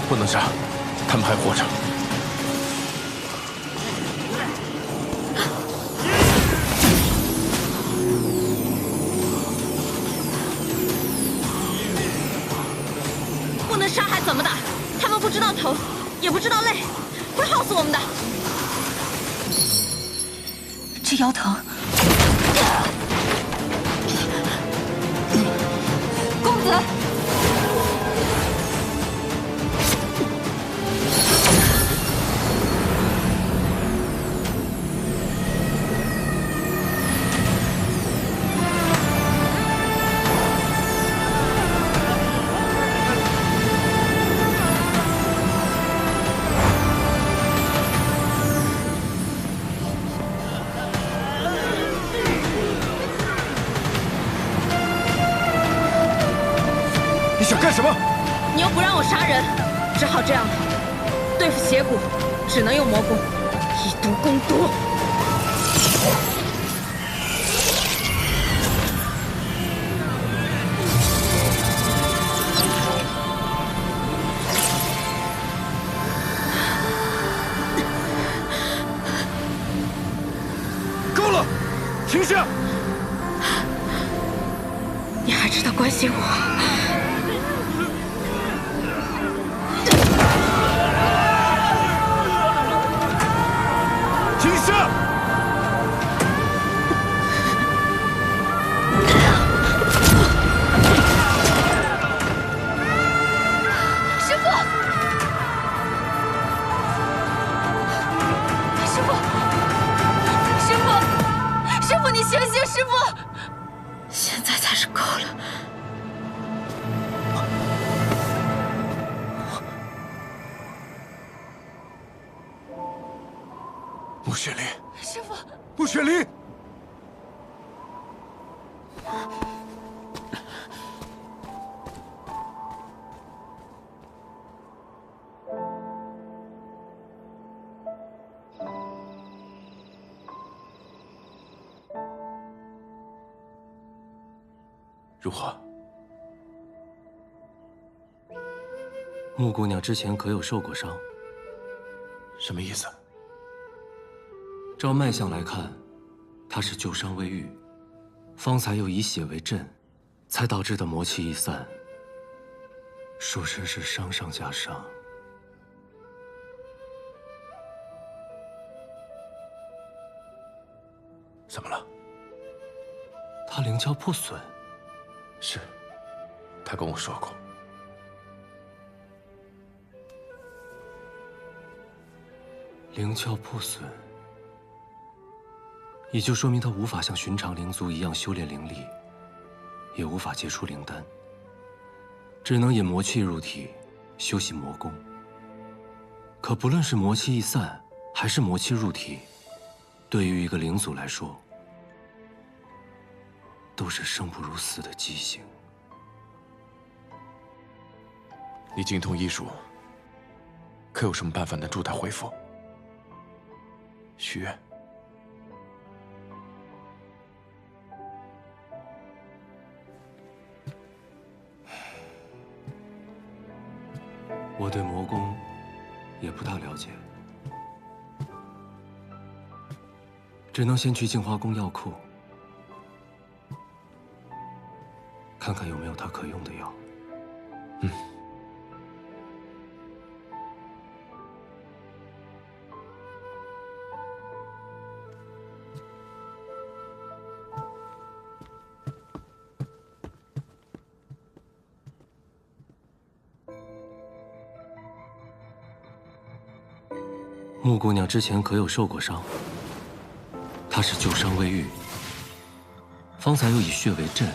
不能杀，他们还活着。不能杀还怎么打？他们不知道疼，也不知道累，会耗死我们的。这腰疼。公子。 你想干什么？你又不让我杀人，只好这样了。对付邪骨，只能用魔功，以毒攻毒。够了，停下！你还知道关心我？ 停下！师父，师父，师父，师父，你醒醒！师父，现在才是够了。 穆雪梨，师父，穆雪梨，如何？穆姑娘之前可有受过伤？什么意思？ 照脉象来看，他是旧伤未愈，方才又以血为阵，才导致的魔气一散。说真是伤上加伤。怎么了？他灵窍破损。是，他跟我说过。灵窍破损。 也就说明他无法像寻常灵族一样修炼灵力，也无法结出灵丹，只能引魔气入体，修习魔功。可不论是魔气易散，还是魔气入体，对于一个灵族来说，都是生不如死的畸形。你精通医术，可有什么办法能助他恢复？许愿。 我对魔功也不大了解，只能先去净化宫药库，看看有没有他可用的药。嗯。穆姑娘之前可有受过伤？她是旧伤未愈，方才又以血为阵，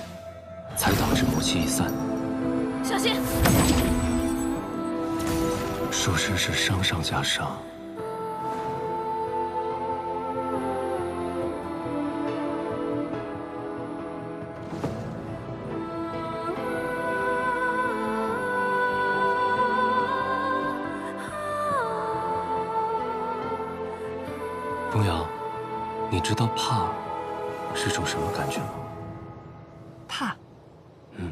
才导致魔气易散。小心！说真是伤上加伤。东阳，你知道怕是种什么感觉吗？怕？嗯。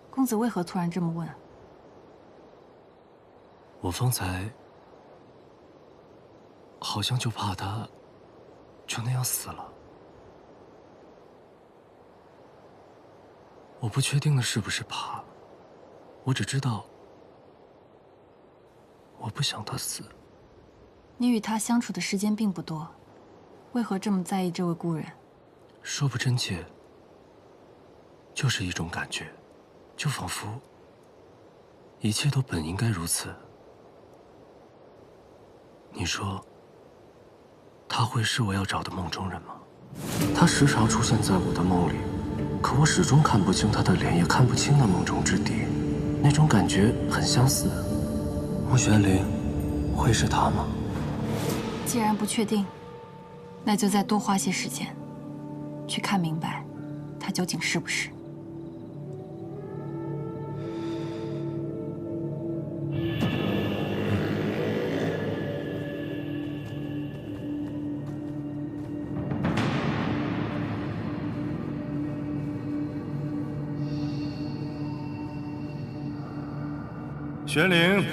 公子为何突然这么问？我方才好像就怕他就那样死了。我不确定的是不是怕，我只知道我不想他死。你与他相处的时间并不多，为何这么在意这位故人？说不真切，就是一种感觉，就仿佛一切都本应该如此。你说，他会是我要找的梦中人吗？他时常出现在我的梦里，可我始终看不清他的脸，也看不清那梦中之地。那种感觉很相似。穆玄灵，会是他吗？既然不确定，那就再多花些时间，去看明白，他究竟是不是。玄灵，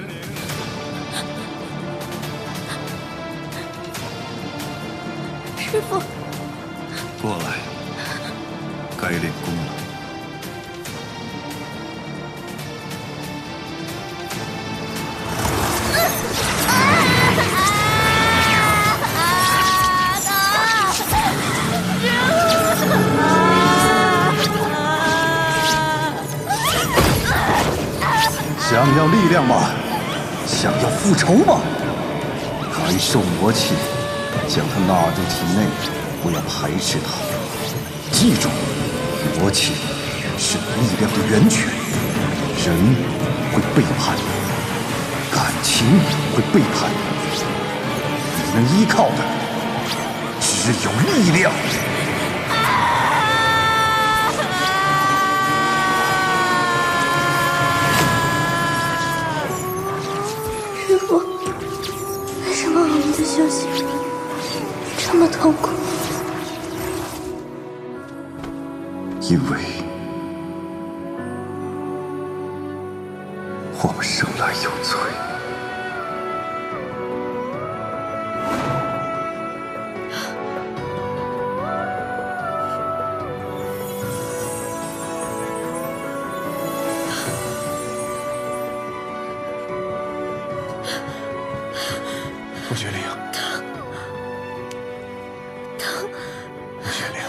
师父，过来，该练功了。想要力量吗？想要复仇吗？感受魔气，将它纳入体内，不要排斥它。记住，魔气是力量的源泉。人会背叛你，感情会背叛你，你能依靠的只有力量。师父，为什么我们的修行这么痛苦？因为我们生来有罪。穆玄灵，穆玄灵，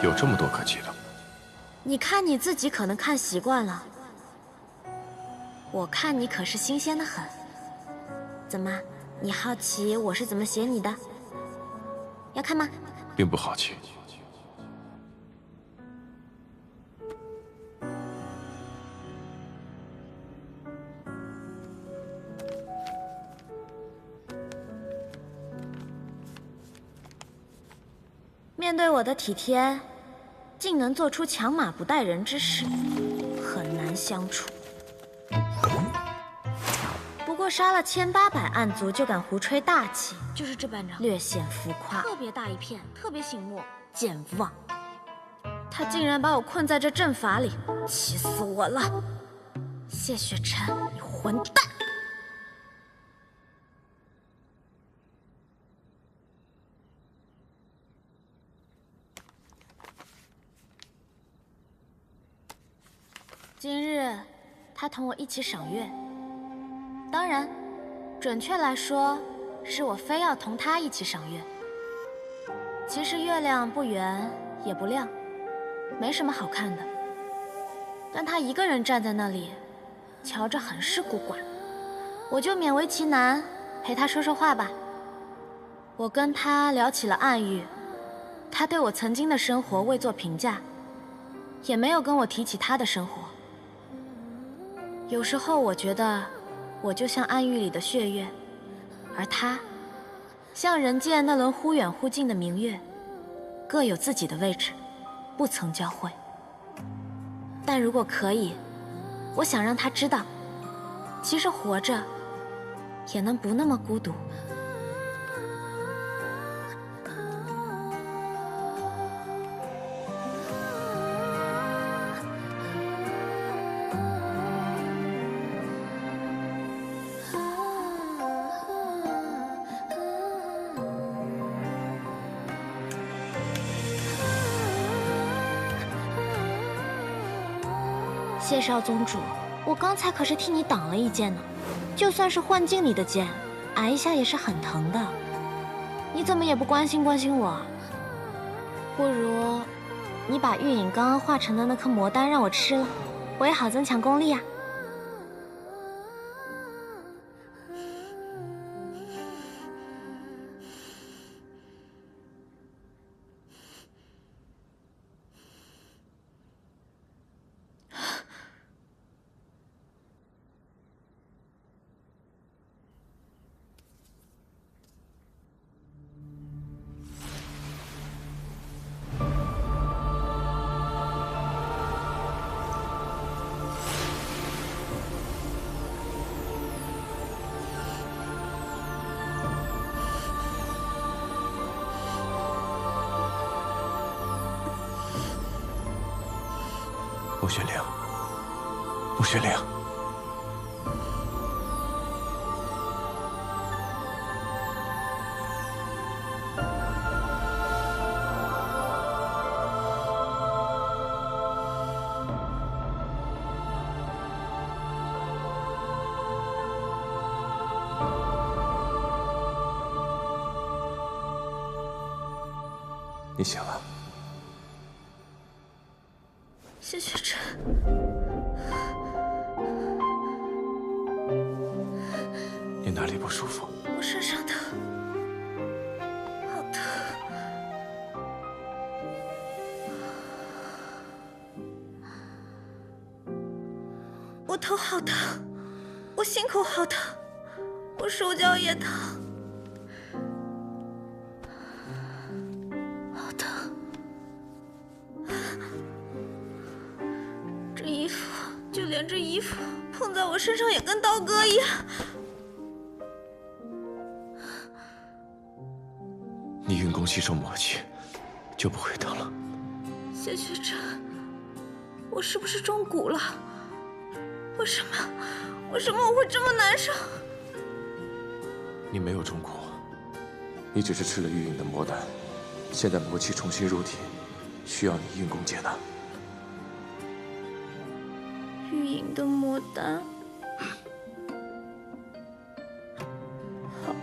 有这么多可记的？你看你自己可能看习惯了，我看你可是新鲜的很。怎么，你好奇我是怎么写你的？要看吗？并不好奇。面对我的体贴，竟能做出强马不带人之事，很难相处。不过杀了1800暗族就敢胡吹大气，就是这班长，略显浮夸，特别大一片，特别醒目，健忘。他竟然把我困在这阵法里，气死我了！谢雪晨，你混蛋！今日，他同我一起赏月。当然，准确来说，是我非要同他一起赏月。其实月亮不圆也不亮，没什么好看的。但他一个人站在那里，瞧着很是孤寡。我就勉为其难陪他说说话吧。我跟他聊起了暗域，他对我曾经的生活未做评价，也没有跟我提起他的生活。有时候我觉得，我就像暗域里的血月，而他，像人间那轮忽远忽近的明月，各有自己的位置，不曾交汇。但如果可以，我想让他知道，其实活着也能不那么孤独。谢少宗主，我刚才可是替你挡了一剑呢。就算是幻境里的剑，挨一下也是很疼的。你怎么也不关心关心我？不如你把玉影刚刚化成的那颗魔丹让我吃了，我也好增强功力啊。穆玄灵，穆玄灵，你醒了。谢雪晨，你哪里不舒服？我身上疼，好疼。我头好疼，我心口好疼，我手脚也疼，好疼。这衣服，就连这衣服碰在我身上也跟刀割一样。你运功吸收魔气，就不会疼了。谢雪晨，我是不是中蛊了？为什么我会这么难受？你没有中蛊，你只是吃了玉影的魔丹，现在魔气重新入体，需要你运功解难。玉影的魔丹，好，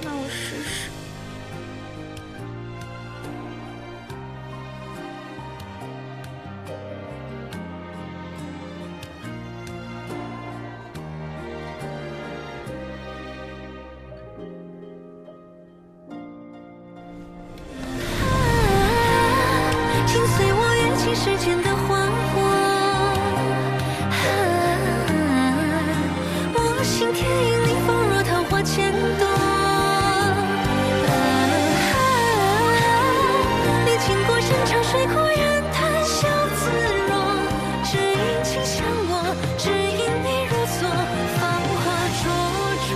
那我试试。请随我跃起时间的花火。心田引领风若桃花千朵，历经过山长水阔人谈笑自若，只因情向我，只因你如昨，芳华灼灼。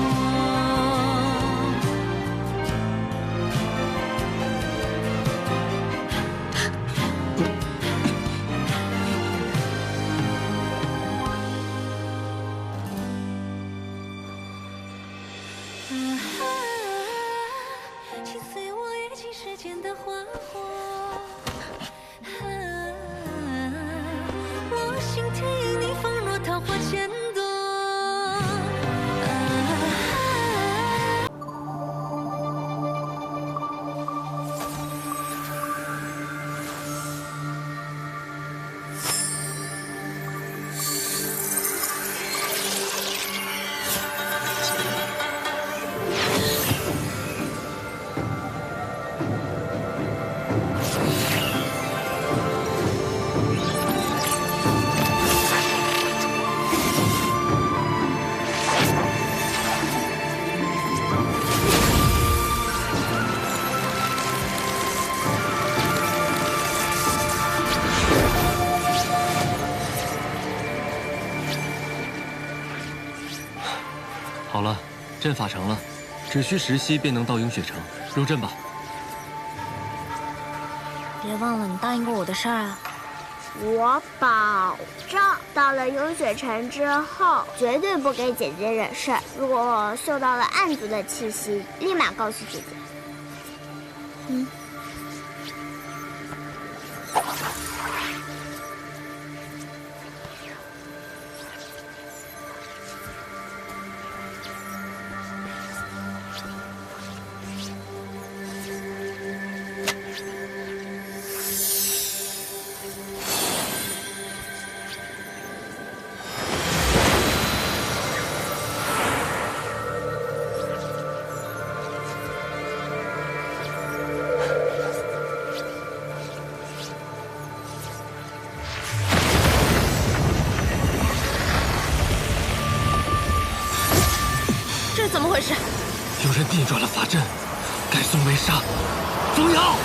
请随我跃起时间的花火，我心田因你芳若桃花千朵。好了，阵法成了，只需10息便能到雍雪城。入阵吧。别忘了你答应过我的事儿啊！我保证，到了雍雪城之后，绝对不给姐姐惹事。如果我嗅到了暗族的气息，立马告诉姐姐。嗯。么回事？有人逆转了法阵，改送为杀。封妖！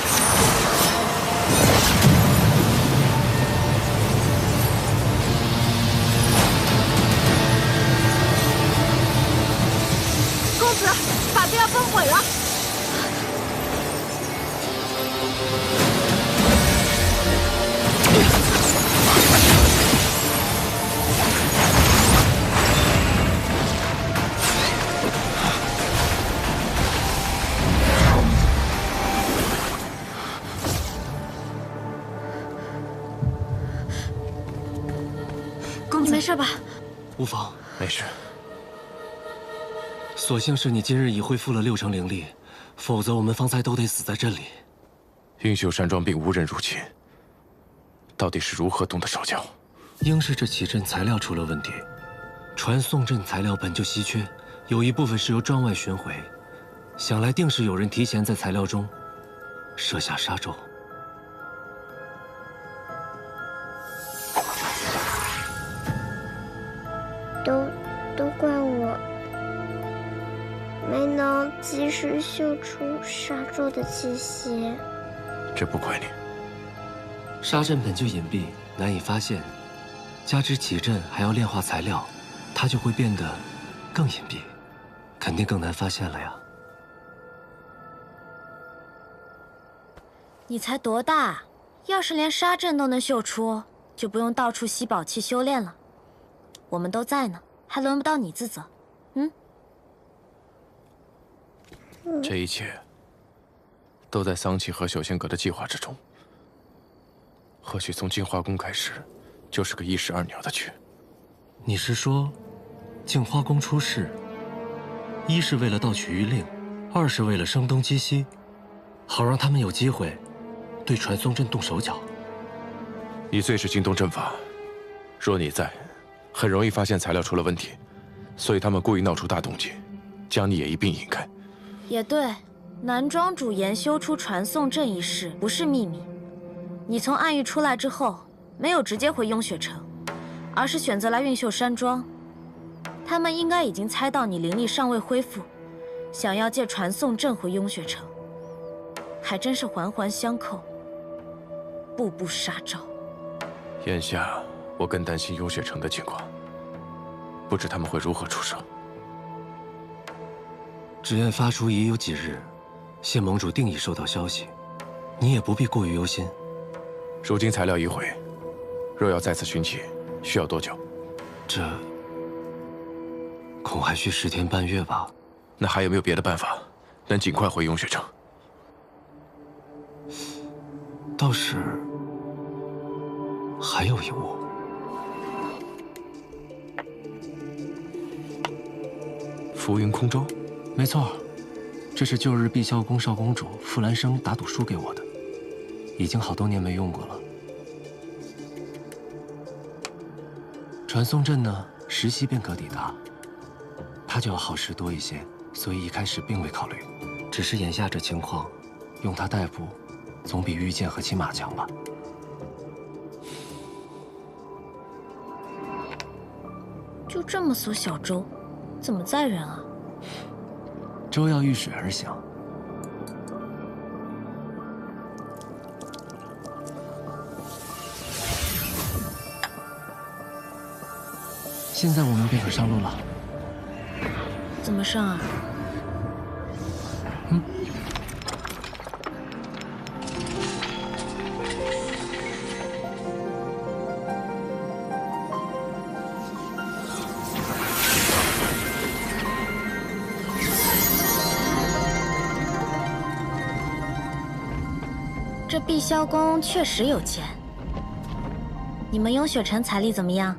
公子，法阵要崩毁了！公子没事吧？无妨，没事。所幸是你今日已恢复了6成灵力，否则我们方才都得死在这里。英秀山庄并无人入侵，到底是如何动的手脚？应是这奇阵材料出了问题。传送阵材料本就稀缺，有一部分是由庄外寻回，想来定是有人提前在材料中设下杀咒。都怪我没能及时嗅出杀咒的气息。这不怪你。杀阵本就隐蔽，难以发现，加之奇阵还要炼化材料，它就会变得更隐蔽，肯定更难发现了呀。你才多大？要是连杀阵都能嗅出，就不用到处吸宝器修炼了。我们都在呢，还轮不到你自责。这一切都在桑启和小仙阁的计划之中。或许从净化宫开始，就是个一石二鸟的局。你是说，净花宫出事，一是为了盗取玉令，二是为了声东击西，好让他们有机会对传送阵动手脚？你最是精通阵法，若你在，很容易发现材料出了问题，所以他们故意闹出大动静，将你也一并引开。也对，南庄主研修出传送阵一事不是秘密。你从暗域出来之后，没有直接回雍雪城，而是选择来运秀山庄。他们应该已经猜到你灵力尚未恢复，想要借传送阵回雍雪城，还真是环环相扣，步步杀招。眼下我更担心雍雪城的情况，不知他们会如何出手。纸雁发出已有几日，谢盟主定已收到消息，你也不必过于忧心。如今材料已毁，若要再次寻起，需要多久？这恐还需10天半月吧。那还有没有别的办法，能尽快回雍雪城？倒是还有一物。浮云空舟。没错，这是旧日碧霄宫少公主傅兰生打赌输给我的，已经好多年没用过了。传送阵呢，时息便可抵达，它就要耗时多一些，所以一开始并未考虑。只是眼下这情况，用它代步，总比御剑和骑马强吧。就这么艘小舟，怎么载人啊？舟要遇水而行。现在我们便可上路了。怎么上啊？这碧霄宫确实有钱。你们雍雪城财力怎么样？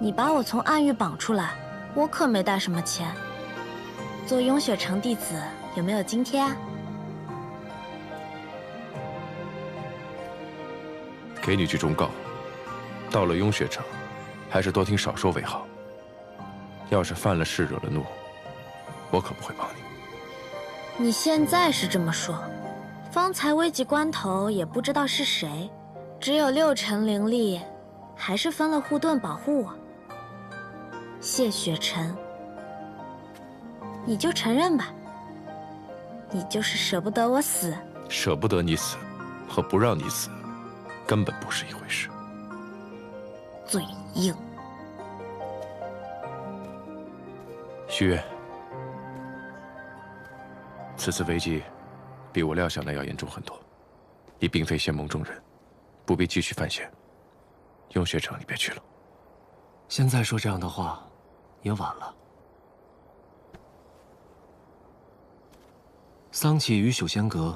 你把我从暗域绑出来，我可没带什么钱。做雍雪城弟子有没有津贴啊？给你句忠告，到了雍雪城，还是多听少说为好。要是犯了事惹了怒，我可不会帮你。你现在是这么说。方才危急关头也不知道是谁，只有6成灵力，还是分了护盾保护我。谢雪晨，你就承认吧，你就是舍不得我死。舍不得你死，和不让你死，根本不是一回事。嘴硬。许愿，此次危机比我料想的要严重很多，你并非仙盟中人，不必继续犯险。雍雪城，你别去了。现在说这样的话，也晚了。桑启与朽仙阁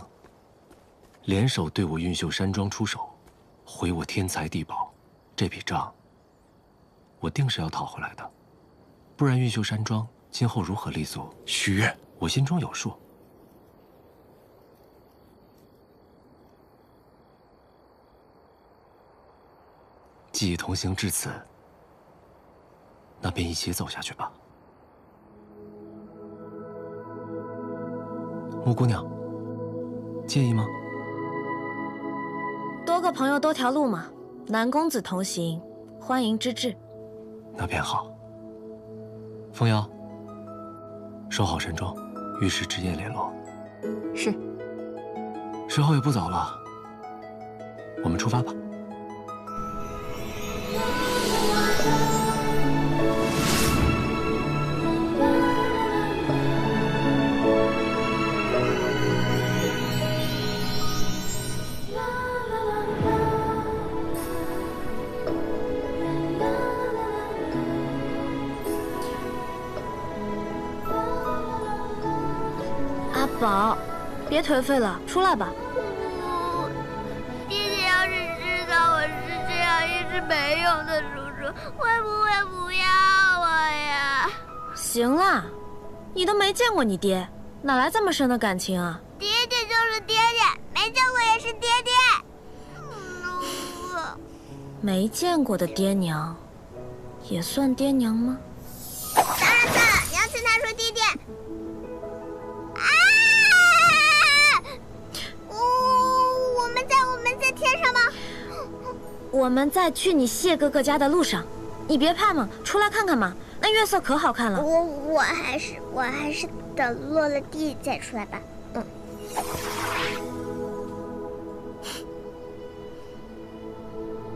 联手对我运秀山庄出手，毁我天才地宝，这笔账我定是要讨回来的。不然运秀山庄今后如何立足？许愿，我心中有数。既已同行至此，那便一起走下去吧。木姑娘，介意吗？多个朋友多条路嘛，南公子同行，欢迎之至。那便好。风瑶，守好山庄，遇事之夜联络。是。时候也不早了，我们出发吧。宝，别颓废了，出来吧。爹爹要是知道我是这样一只没用的叔叔，会不会不要我呀？行啦，你都没见过你爹，哪来这么深的感情啊？爹爹就是爹爹，没见过也是爹爹。没见过的爹娘，也算爹娘吗？算了，你要听他说爹爹。我们在天上吗？我们在去你谢哥哥家的路上，你别怕嘛，出来看看嘛，那月色可好看了。我还是等落了地再出来吧。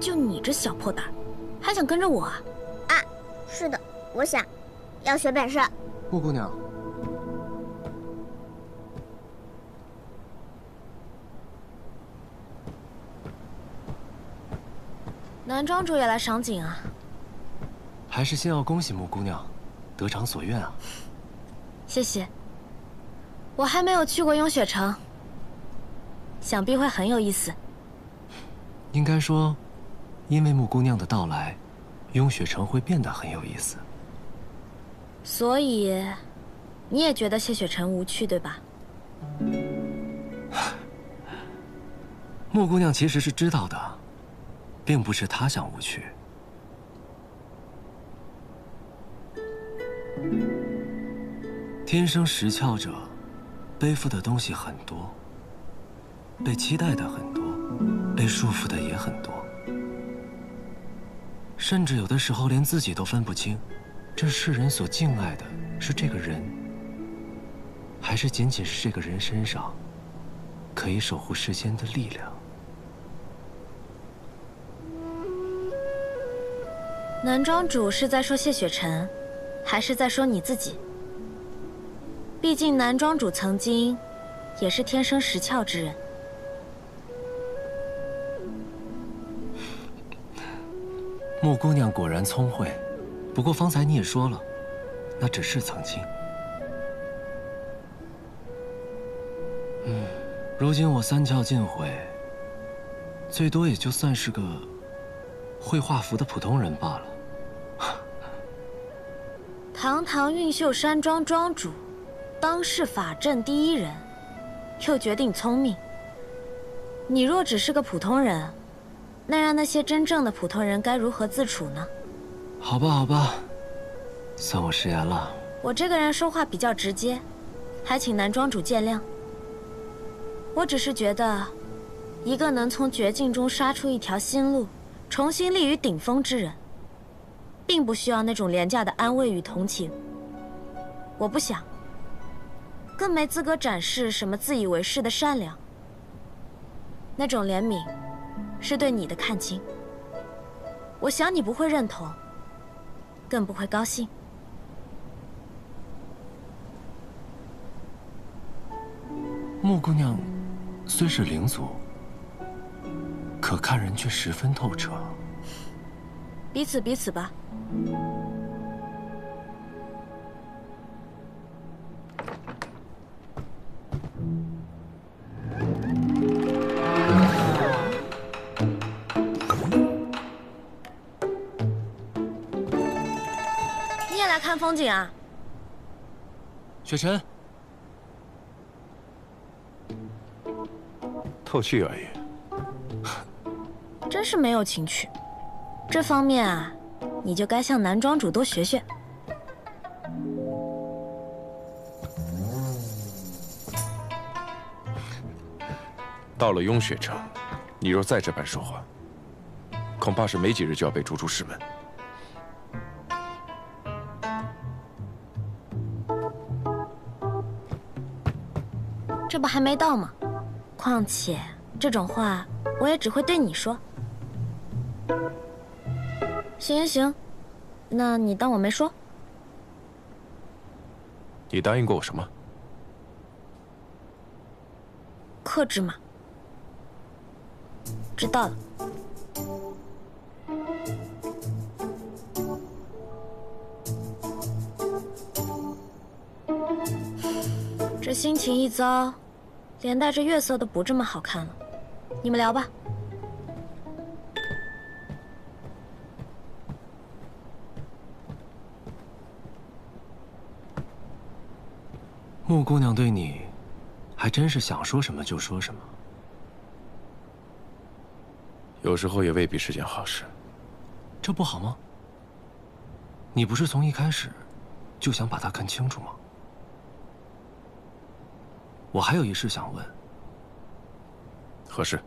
就你这小破胆，还想跟着我啊？啊，是的，我想要学本事。木姑娘。南庄主也来赏景啊！还是先要恭喜木姑娘得偿所愿啊！谢谢。我还没有去过雍雪城，想必会很有意思。应该说，因为木姑娘的到来，雍雪城会变得很有意思。所以，你也觉得谢雪城无趣，对吧？木姑娘其实是知道的。并不是他想无趣。天生识窍者，背负的东西很多，被期待的很多，被束缚的也很多，甚至有的时候连自己都分不清，这世人所敬爱的是这个人，还是仅仅是这个人身上可以守护世间的力量。南庄主是在说谢雪晨，还是在说你自己？毕竟南庄主曾经也是天生识窍之人。木姑娘果然聪慧，不过方才你也说了，那只是曾经。如今我三窍尽毁，最多也就算是个会画符的普通人罢了。堂堂运秀山庄庄主，当世法阵第一人，又决定聪明。你若只是个普通人，那让那些真正的普通人该如何自处呢？好吧，好吧，算我食言了。我这个人说话比较直接，还请南庄主见谅。我只是觉得，一个能从绝境中杀出一条新路，重新立于顶峰之人，并不需要那种廉价的安慰与同情。我不想，更没资格展示什么自以为是的善良。那种怜悯，是对你的看轻。我想你不会认同，更不会高兴。穆姑娘虽是灵族，可看人却十分透彻。彼此吧。你也来看风景啊？雪晨，透气而已。真是没有情趣。这方面啊，你就该向男庄主多学学。到了雍雪城，你若再这般说话，恐怕是没几日就要被逐出师门。这不还没到吗？况且这种话我也只会对你说。行，那你当我没说。你答应过我什么？克制嘛。知道了。这心情一糟，连带着月色都不这么好看了。你们聊吧。穆姑娘对你，还真是想说什么就说什么。有时候也未必是件好事。这不好吗？你不是从一开始就想把她看清楚吗？我还有一事想问。何事？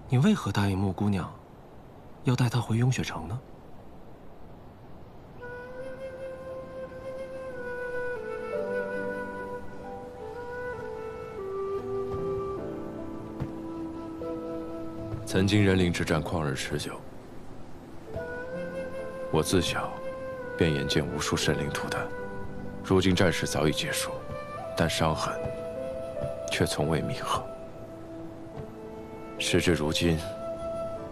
你为何答应穆姑娘，要带她回雍雪城呢？曾经人灵之战旷日持久，我自小便眼见无数生灵涂炭，如今战事早已结束，但伤痕却从未弥合。时至如今，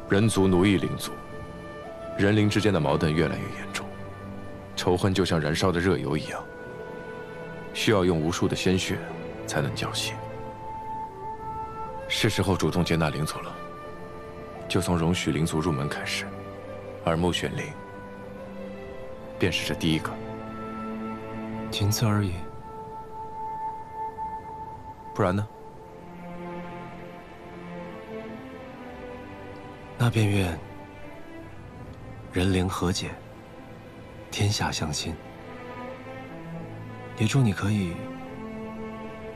人族奴役灵族，人灵之间的矛盾越来越严重，仇恨就像燃烧的热油一样，需要用无数的鲜血才能浇熄。是时候主动接纳灵族了。就从容许灵族入门开始，而穆玄灵便是这第一个。仅此而已。不然呢？那便愿人灵和解，天下相心。也祝你可以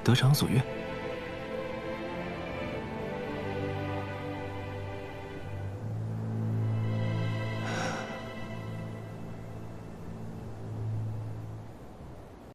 得偿所愿。